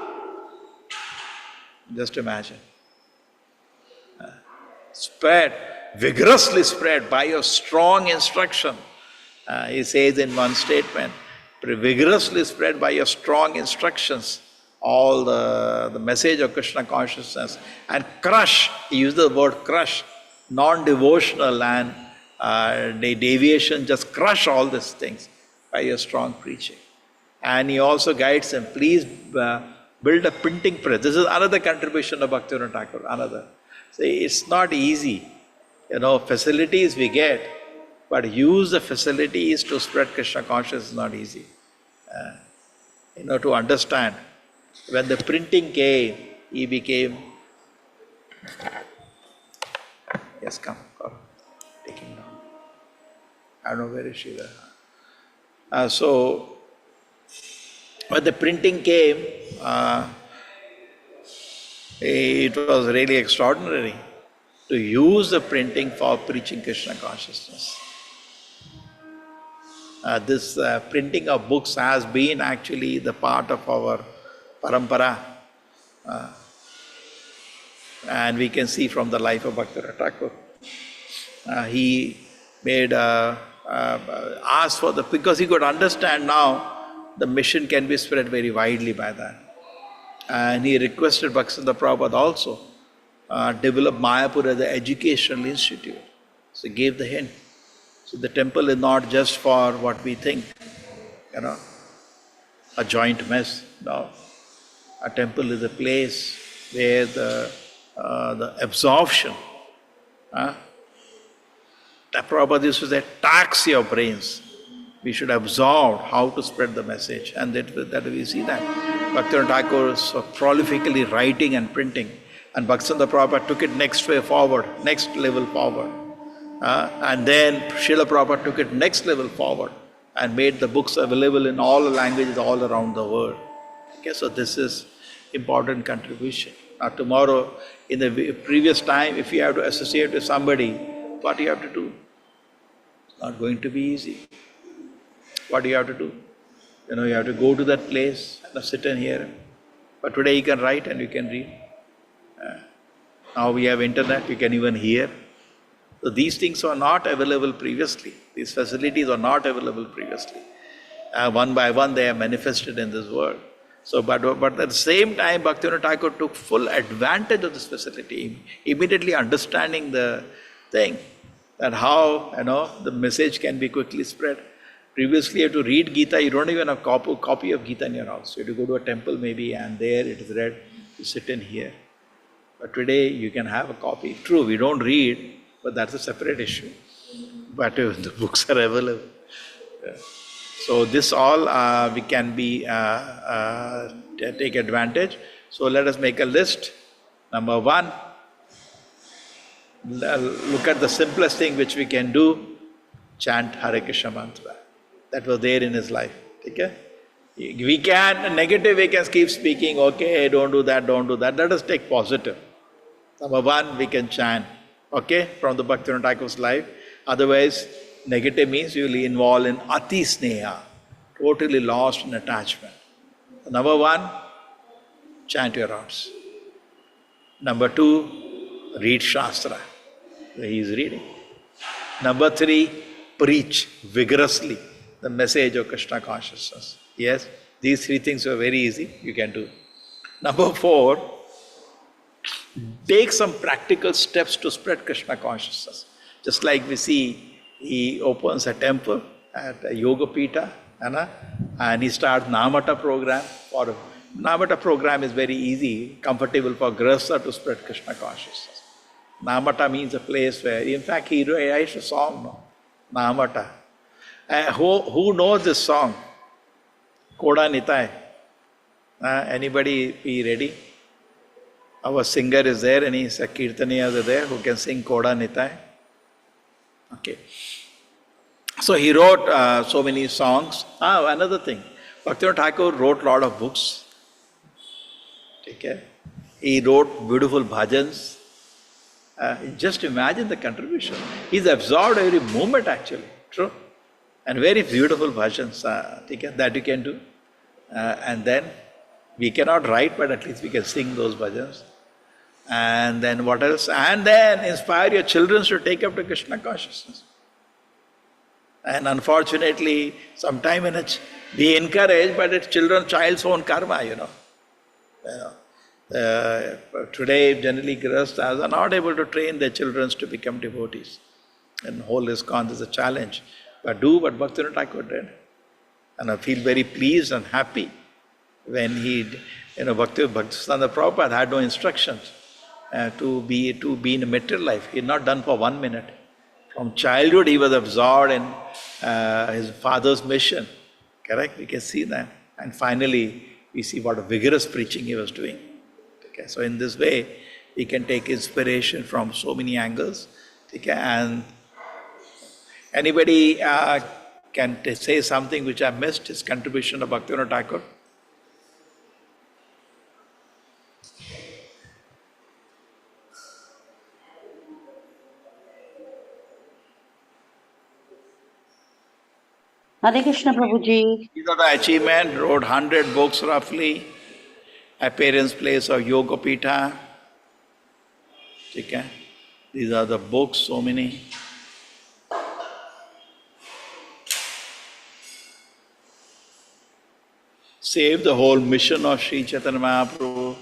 Speaker 2: Just imagine. Vigorously spread by your strong instruction. He says in one statement, vigorously spread by your strong instructions all the message of Krishna consciousness, and crush, he used the word crush, non-devotional and the deviation, just crush all these things by your strong preaching. And he also guides them, please build a printing press. This is another contribution of Bhaktivinoda Thakur, another. See, it's not easy. Facilities we get, but use the facilities to spread Krishna consciousness is not easy. To understand. When the printing came, he became... Yes, come. Take him down. I don't know where is she there. So, when the printing came, it was really extraordinary to use the printing for preaching Krishna consciousness. This printing of books has been actually the part of our parampara. And we can see from the life of Bhaktivinoda Thakur. He made asked for because he could understand now the mission can be spread very widely by that. And he requested Bhaktivinoda Prabhupada also develop Mayapur as an educational institute. So he gave the hint. So the temple is not just for what we think, a joint mess. No. A temple is a place where the absorption, that Prabhupada used to say, tax your brains. We should absorb how to spread the message, and that we see that. Bhaktivinoda Thakur is so prolifically writing and printing, and Bhaktivinoda Prabhupada took it next level forward. And then Srila Prabhupada took it next level forward and made the books available in all the languages all around the world. Okay, so this is important contribution. Now tomorrow, in the previous time, if you have to associate with somebody, what do you have to do? It's not going to be easy. What do you have to do? You have to go to that place and sit and hear him. But today you can write and you can read. Now we have internet, you can even hear. So these things were not available previously. These facilities are not available previously. One by one they are manifested in this world. So, but at the same time, Bhaktivinoda Thakur took full advantage of this facility, immediately understanding the thing, that how the message can be quickly spread. Previously, you have to read Gita, you don't even have a copy of Gita in your house. You have to go to a temple maybe, and there it is read, you sit and hear. But today, you can have a copy. True, we don't read, but that's a separate issue. But the books are available. Yeah. So this all we can take advantage. So let us make a list. Number 1, look at the simplest thing which we can do, chant Hare Krishna mantra. That was there in his life. Okay? We can, negative we can keep speaking, okay, don't do that. Let us take positive. Number 1, we can chant, okay, from the Bhaktivinoda Thakur's life. Otherwise, negative means you will involve in ati sneha, totally lost in attachment. Number 1, chant your hearts. Number 2, read Shastra. He is reading. Number 3, preach vigorously the message of Krishna consciousness. Yes, these 3 things are very easy, you can do. Number 4, take some practical steps to spread Krishna consciousness. Just like we see, he opens a temple at a Yoga Pita, and he starts Namata program. Namata program is very easy, comfortable for Grahastha to spread Krishna consciousness. Namata means a place where, in fact, he writes a song, no? Namata. Who knows this song? Koda Nitai. Anybody be ready? Our singer is there, and his Kirtaniyas are there who can sing Koda Nitai. Okay. So he wrote so many songs. Another thing, Bhaktivinoda Thakur wrote a lot of books. Okay. He wrote beautiful bhajans. Just imagine the contribution. He's absorbed every moment actually. True. And very beautiful bhajans that you can do. And then we cannot write, but at least we can sing those bhajans. And then what else? And then inspire your children to take up to Krishna consciousness. And unfortunately, sometimes we encourage, but it's child's own karma, Today, generally, Grahasthas are not able to train their children to become devotees. And whole ISKCON is a challenge. But do what Bhaktivinoda Thakur did. And I feel very pleased and happy when Bhaktivinoda Prabhupada had no instructions to be in a material life. He had not done for 1 minute. From childhood, he was absorbed in his father's mission. Correct? We can see that. And finally, we see what a vigorous preaching he was doing. Okay? So in this way, we can take inspiration from so many angles. Okay? And anybody can say something which I missed, his contribution of Bhaktivinoda Thakur?
Speaker 5: Hare Krishna Prabhuji.
Speaker 2: These are the achievement, wrote 100 books roughly, appearance place of Yoga Pita. Okay? These are the books, so many. saved the whole mission of Sri Chaitanya Mahaprabhu.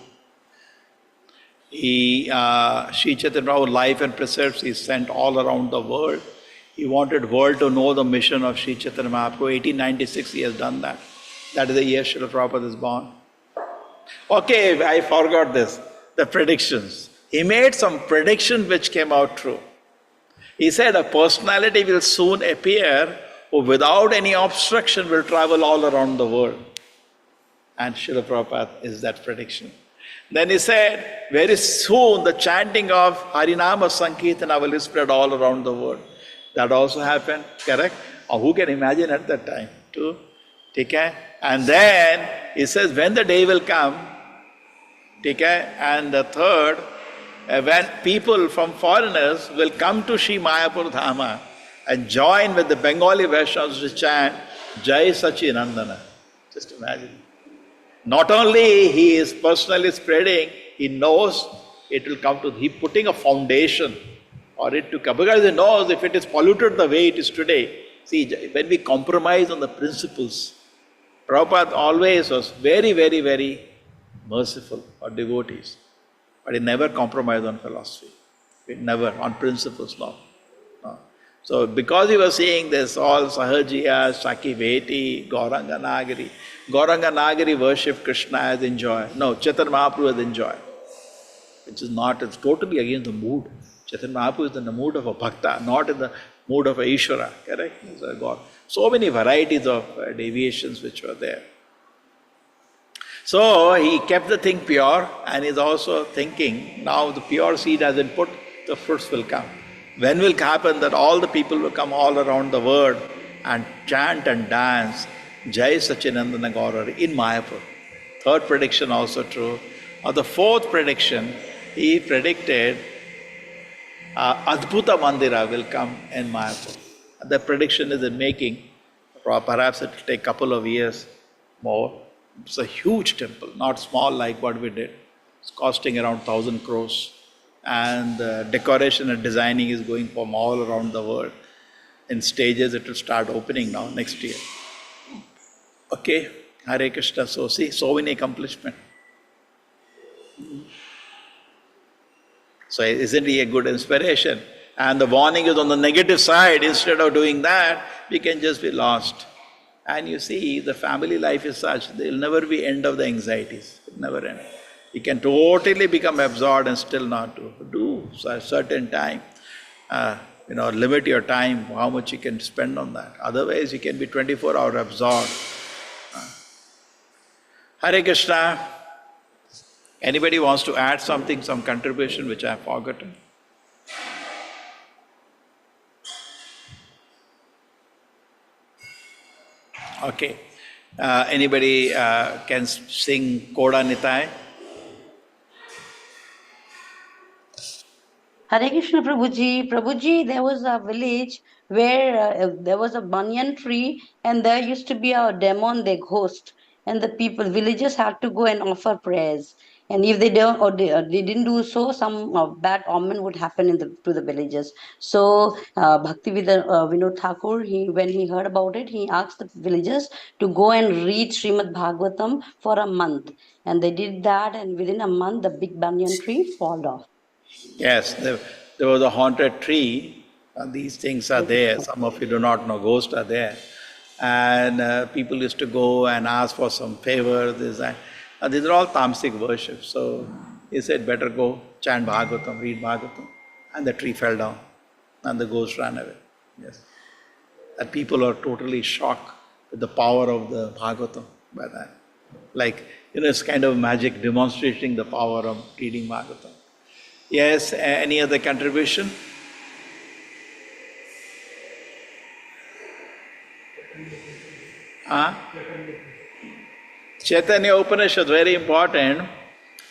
Speaker 2: Sri Chaitanya Mahaprabhu's life and precepts he sent all around the world. He wanted world to know the mission of Sri Chaitanya Mahaprabhu. 1896 he has done that. That is the year Srila Prabhupada is born. Okay, I forgot this. The predictions. He made some predictions which came out true. He said a personality will soon appear who without any obstruction will travel all around the world. And Srila Prabhupada is that prediction. Then he said, very soon the chanting of Harinama Sankirtana will spread all around the world. That also happened, correct? Or who can imagine at that time too? Okay? And then he says, when the day will come, okay? And the third, when people from foreigners will come to Sri Mayapur Dhama and join with the Bengali Vaishnavas to chant Jai Sachinandana. Just imagine. Not only he is personally spreading, he knows it will come to, he putting a foundation for it to come. Because he knows if it is polluted the way it is today, see, when we compromise on the principles, Prabhupada always was very, very, very merciful for devotees. But he never compromised on philosophy. Never, on principles, no. So because he was seeing this, all Sahajiya, Saki Veti, Gauranga Nagari. Gauranga Nagari worshipped Krishna as enjoy. No, Chaitanya Mahaprabhu as enjoy. Which is not, it's totally against the mood. Chaitanya Mahaprabhu is in the mood of a bhakta, not in the mood of a Ishvara, correct? He's a God. So many varieties of deviations which were there. So he kept the thing pure and is also thinking, now the pure seed has been put, the fruits will come. When will happen that all the people will come all around the world and chant and dance Jai Sachinandana Gaurari in Mayapur. Third prediction also true. Or the fourth prediction, he predicted Adbhuta Mandira will come in Mayapur. The prediction is in making. Perhaps it will take a couple of years more. It's a huge temple, not small like what we did. It's costing around 1,000 crores. And decoration and designing is going from all around the world. In stages, it will start opening now next year. Okay, Hare Krishna. So see, so many accomplishments. So isn't he a good inspiration? And the warning is on the negative side. Instead of doing that, we can just be lost. And you see, the family life is such, there will never be end of the anxieties. It never end. You can totally become absorbed and still not do a certain time. Limit your time, how much you can spend on that. Otherwise, you can be 24 hours absorbed. Hare Krishna. Anybody wants to add something, some contribution which I have forgotten? Okay. Anybody can sing Koda Nitai?
Speaker 5: Hare Krishna Prabhuji. Prabhuji, there was a village where there was a banyan tree and there used to be a demon, the ghost. And the villagers had to go and offer prayers. And if they don't, or they didn't do so, some bad omen would happen to the villagers. So Vinod Thakur, when he heard about it, he asked the villagers to go and read Srimad Bhagavatam for a month. And they did that, and within a month, the big banyan tree fell off.
Speaker 2: Yes, there was a haunted tree. And these things are there. Some of you do not know, ghosts are there. And people used to go and ask for some favor, this and these are all tamasic worship. So he said, better go chant Bhagavatam, read Bhagavatam. And the tree fell down and the ghost ran away. Yes. And people are totally shocked with the power of the Bhagavatam by that. Like, it's kind of magic demonstrating the power of reading Bhagavatam. Yes, any other contribution? Chaitanya Upanishad, very important.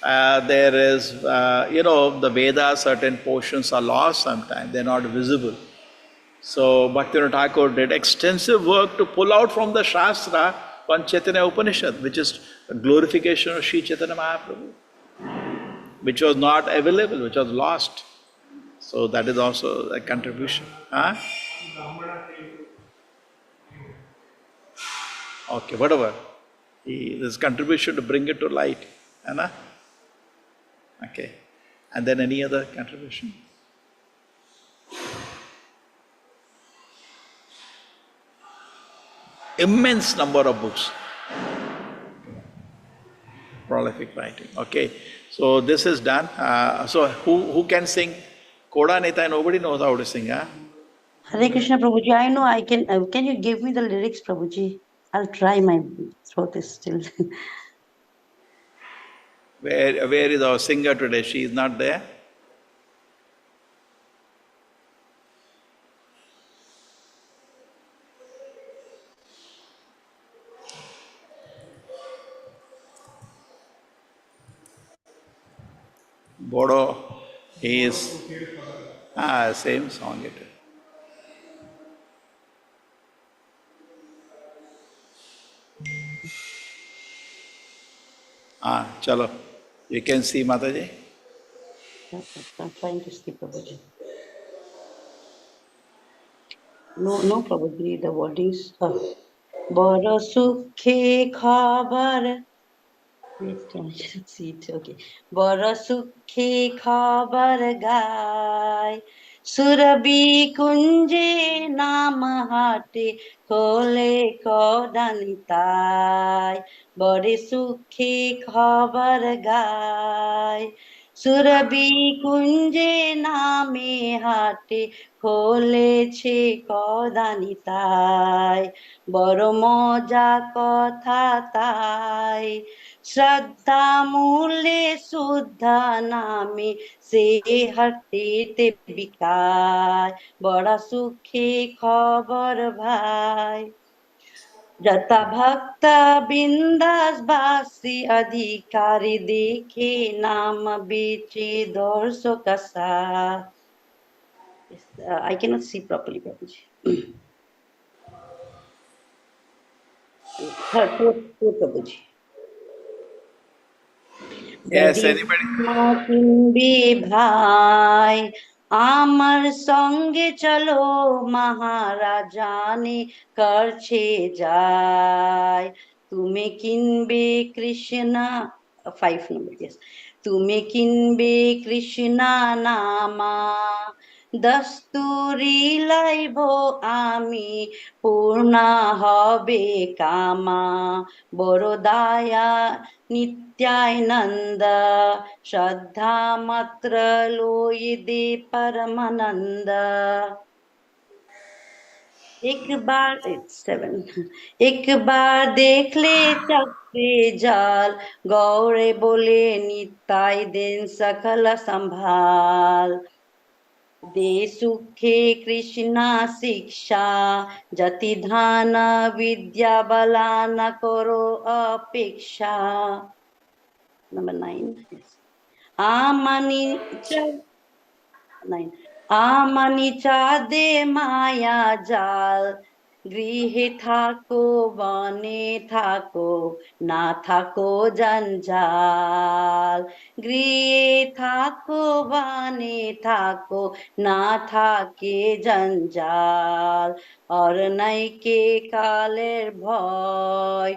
Speaker 2: There is, the Vedas, certain portions are lost sometimes, they're not visible. So Bhaktivinoda Thakur did extensive work to pull out from the Shastra one Chaitanya Upanishad, which is a glorification of Sri Chaitanya Mahaprabhu, which was not available, which was lost. So that is also a contribution. Okay, whatever. This contribution to bring it to light. Anna? Okay. And then any other contribution? Immense number of books. Prolific writing. Okay. So this is done. So who can sing? Koda Neta, nobody knows how to sing, huh?
Speaker 5: Hare Krishna Prabhuji, I know I can. Can you give me the lyrics, Prabhuji? I'll try. My throat is still.
Speaker 2: Where is our singer today? She is not there? Bodo is same song it is. Chalo. You can see Mataji?
Speaker 5: I'm trying to see, Prabhuji. No, Prabhuji. The wordings. Bada sukhe khabar. Wait, can I just see it? Okay. Bada sukhe khabar gai. Surabhi kunje naam hate khole kodanitai. Bade sukhe khabar gai. Surabhi kunje naame hate kholeche kodanitai. বড় মজা কথা তাই শ্রদ্ধা মূলে শুদ্ধা নামে সে হাটিতে বিকায় বড় সুখে খবর ভাই যথা ভক্ত বিন্দাস বাসী অধিকারী দেখে নাম বেচে দর্শক I cannot see properly, Prabhuji. Prabhuji.
Speaker 2: Yes, anybody?
Speaker 5: কিনবে ভাই আমার সঙ্গে চলো মহারাজানে করছে যায় তুমি কিনবে কৃষ্ণা 5 number yes তুমি কিনবে কৃষ্ণা নামা দস্তুরি লাইব আমি পূর্ণা হবে কামা বড় দায়া नित्यानंद श्रद्धा मात्र लोई दे परमानंद एक बार 7 एक बार देख ले चक्रे जाल गौरे बोले निताई दिन सकल संभाल दे सुखे कृष्णा शिक्षा जति धान विद्या बला न करो अपेक्षा Number 9 yes. Amani 9 Amani chade maya jal গৃহে থাকো বনে থাকো না থাকো জঞ্জাল গৃহে থাকো বনে থাকো না থাকে জঞ্জাল আর নাইকে কালের ভয়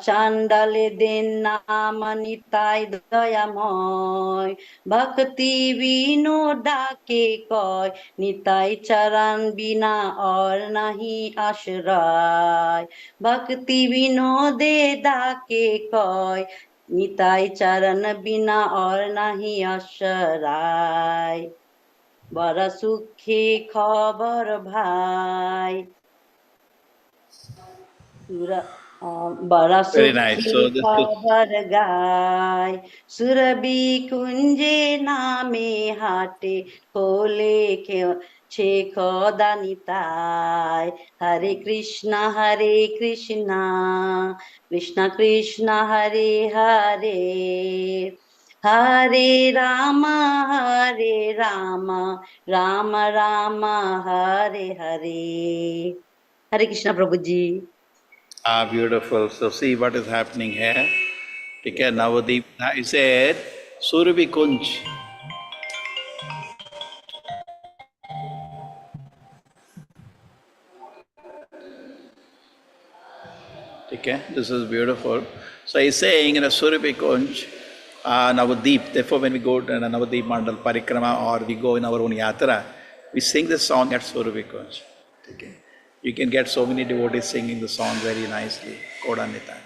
Speaker 5: চান্ডালে দেন নাম নিতাই দয়াময় ভক্তি বিনো ডাকে কয় নিতাই চরণ বিনা और नहीं आश्रय भक्ति विनोदे डाके कय निताई चरण बिना और नहीं आश्रय बड़ा सुखी खबर भाई बड़ा
Speaker 2: Very nice.
Speaker 5: सुखी
Speaker 2: So this is
Speaker 5: खबर गाय सुरभि कुंजे नामे हाटे खोले के छे खदानिताय हरे कृष्णा कृष्णा कृष्णा हरे हरे हरे राम राम राम हरे हरे हरे कृष्णा प्रभु जी
Speaker 2: beautiful. So see what is happening here. Okay, Navadip, I said, Surabhi Kunj. Okay, this is beautiful. So he's saying in a Surabhi Kunj, Navadip, therefore when we go to a Navadip Mandal Parikrama or we go in our own Yatra, we sing this song at Surabhi Kunj. Okay. You can get so many devotees singing the song very nicely. Kodanita.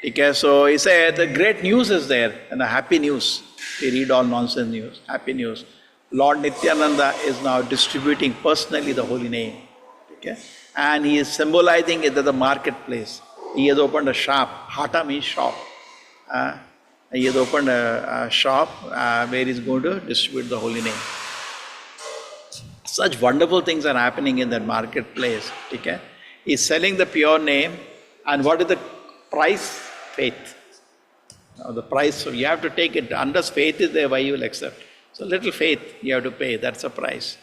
Speaker 2: Okay, so he said the great news is there and the happy news. We read all nonsense news, happy news. Lord Nityananda is now distributing personally the holy name. Okay? And he is symbolizing it at the marketplace. He has opened a shop. Hata means shop. He has opened a shop where he is going to distribute the holy name. Such wonderful things are happening in that marketplace. Okay? He is selling the pure name. And what is the price? Faith. Now the price, so you have to take it. Unless faith is there, why you will accept? So little faith you have to pay. That's the price.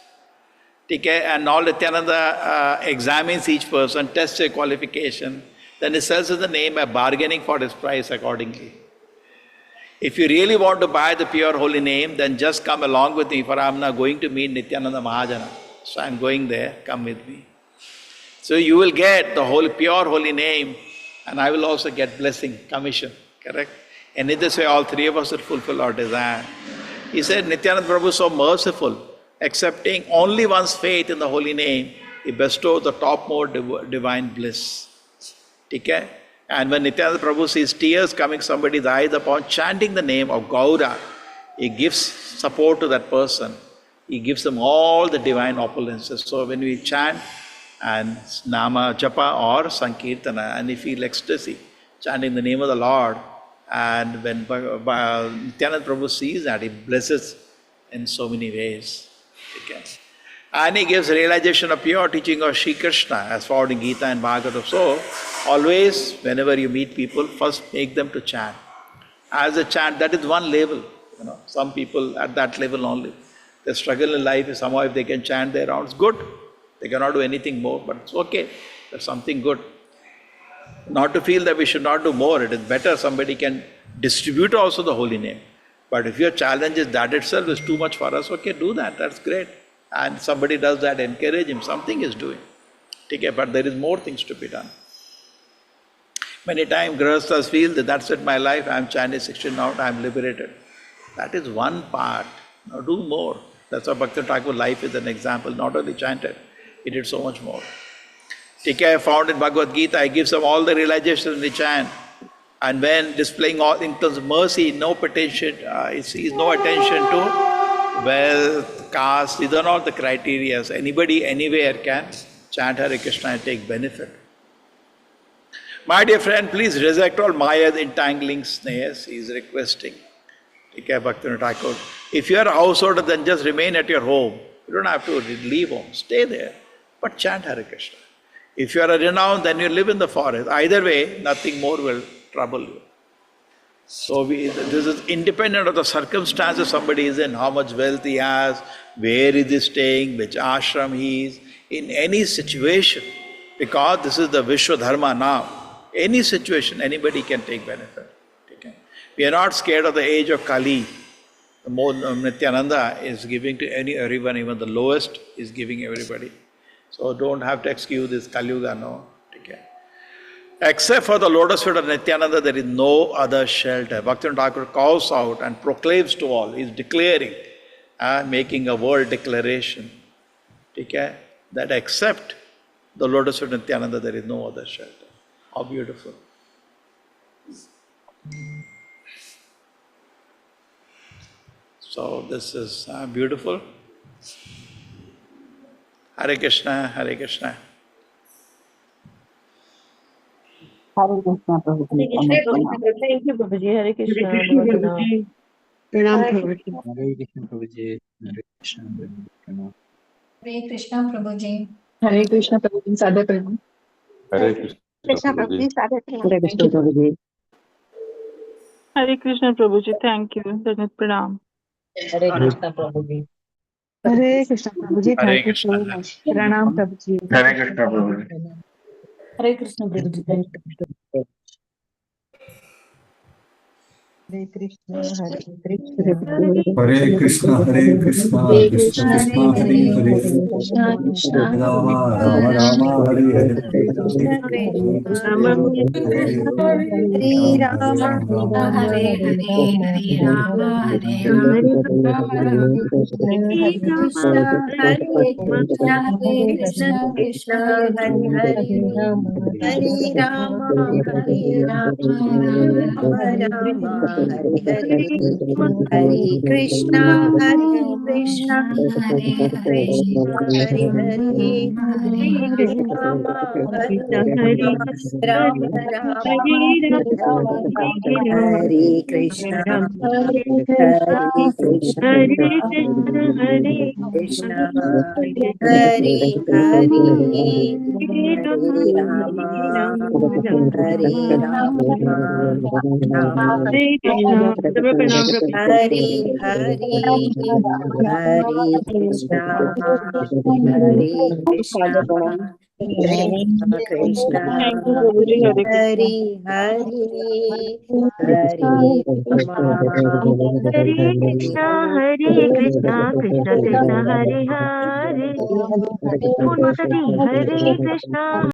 Speaker 2: Okay? And all Nityananda examines each person, tests their qualification. Then he sells the name by bargaining for his price accordingly. If you really want to buy the pure holy name, then just come along with me, for I am now going to meet Nityananda Mahajana. So I am going there, come with me. So you will get the whole pure holy name, and I will also get blessing, commission, correct? And in this way, all three of us will fulfill our desire. He said, Nityananda Prabhu is so merciful, accepting only one's faith in the holy name, he bestows the topmost divine bliss. Okay? And when Nityananda Prabhu sees tears coming somebody's eyes upon chanting the name of Gaura, he gives support to that person. He gives them all the divine opulences. So when we chant and Nama Japa or Sankirtana, and we feel ecstasy, chanting the name of the Lord, and when Nityananda Prabhu sees that, he blesses in so many ways. Okay. And he gives realization of pure teaching of Sri Krishna as found in Gita and Bhagavatam. So, always, whenever you meet people, first make them to chant. As a chant, that is one level. Some people at that level only. The struggle in life is somehow if they can chant their rounds, good. They cannot do anything more, but it's okay. That's something good. Not to feel that we should not do more. It is better somebody can distribute also the holy name. But if your challenge is that itself is too much for us, okay, do that. That's great. And somebody does that, encourage him. Something is doing. Okay, but there is more things to be done. Many times Grihasthas feel that that's it, my life, I am chanting 16 out, I am liberated. That is one part. Now do more. That's why Bhakti Thakur's life is an example. Not only chanted, he did so much more. TK found in Bhagavad Gita, he gives them all the realizations in the chant. And when displaying all in terms of mercy, no pretension, he sees no attention to wealth, caste, these are not the criteria. Anybody, anywhere can chant Hare Krishna and take benefit. My dear friend, please reject all Maya's entangling snares, he is requesting. TK Bhaktivinoda Thakur. If you are a householder, then just remain at your home. You don't have to leave home, stay there, but chant Hare Krishna. If you are a renowned, then you live in the forest. Either way, nothing more will trouble you. So this is independent of the circumstances somebody is in, how much wealth he has, where is he staying, which ashram he is, in any situation, because this is the Vishwa Dharma now. Any situation, anybody can take benefit. Okay? We are not scared of the age of Kali. The more Nityananda is giving to everyone, even the lowest is giving everybody. So don't have to excuse this Kali Yuga, no. Okay? Except for the lotus feet of Nityananda, there is no other shelter. Bhaktivinoda Thakur calls out and proclaims to all. He is declaring, making a world declaration. Okay? That except the lotus feet of Nityananda, there is no other shelter. How beautiful. So this is beautiful. Hare Krishna, Hare Krishna.
Speaker 5: Hare Krishna, Prabhuji.
Speaker 7: Thank you, Prabhuji. Hare Krishna. Namaskar.
Speaker 3: Pranam Prabhuji.
Speaker 9: Hare Krishna Prabhuji. Hare Krishna Prabhuji.
Speaker 6: Hare Krishna Prabhuji.
Speaker 8: Hare Krishna Prabhuji, Sada Prabhu.
Speaker 10: Hare Krishna
Speaker 6: Krishna
Speaker 10: Prabhuji.
Speaker 6: Prabhuji, Sada Prabhu.
Speaker 3: Hare Krishna Prabhuji.
Speaker 11: Hare Krishna Prabhuji, thank you. Dandavat Pranam.
Speaker 3: Hare Krishna Prabhuji.
Speaker 8: Hare Krishna Prabhuji,
Speaker 2: Hare
Speaker 8: thank you so
Speaker 2: Krishna.
Speaker 8: much. Pranam Prabhuji.
Speaker 10: Hare Krishna Prabhuji.
Speaker 3: Hare Krishna Prabhuji.
Speaker 10: Hare Krishna, Hare Krishna, Krishna Krishna, Hare Hare,
Speaker 6: Krishna Krishna
Speaker 10: Hare
Speaker 6: Hare
Speaker 10: Rama, Rama
Speaker 6: Hare
Speaker 10: Rama, Hare Hare,
Speaker 6: Hare
Speaker 10: Hare Hare,
Speaker 6: Hare Rama Hare Hare Hare Rama Hare Rama Hare Krishna Hare Krishna Hare Krishna Krishna Hare Hare Hare Rama Hare Rama Rama Rama Hare Hare Hare Krishna Hare Krishna Hare Krishna Hare Hare Hare Rama Hare Rama Rama Rama Hare Hare Krishna Hare Krishna Krishna Hare Hare Hare Rama Hare Rama Rama Hare Hare Hare Krishna Hare Krishna Krishna
Speaker 11: Thank you,
Speaker 6: Krishna
Speaker 11: Prabhuji. Hare Krishna.
Speaker 6: Hare Hare Hare Rama
Speaker 12: Hare
Speaker 6: Hare
Speaker 12: Krishna,
Speaker 6: Rama
Speaker 12: Hare Krishna, Krishna Krishna, Hare Hare. Moon Mataji, Hare Krishna.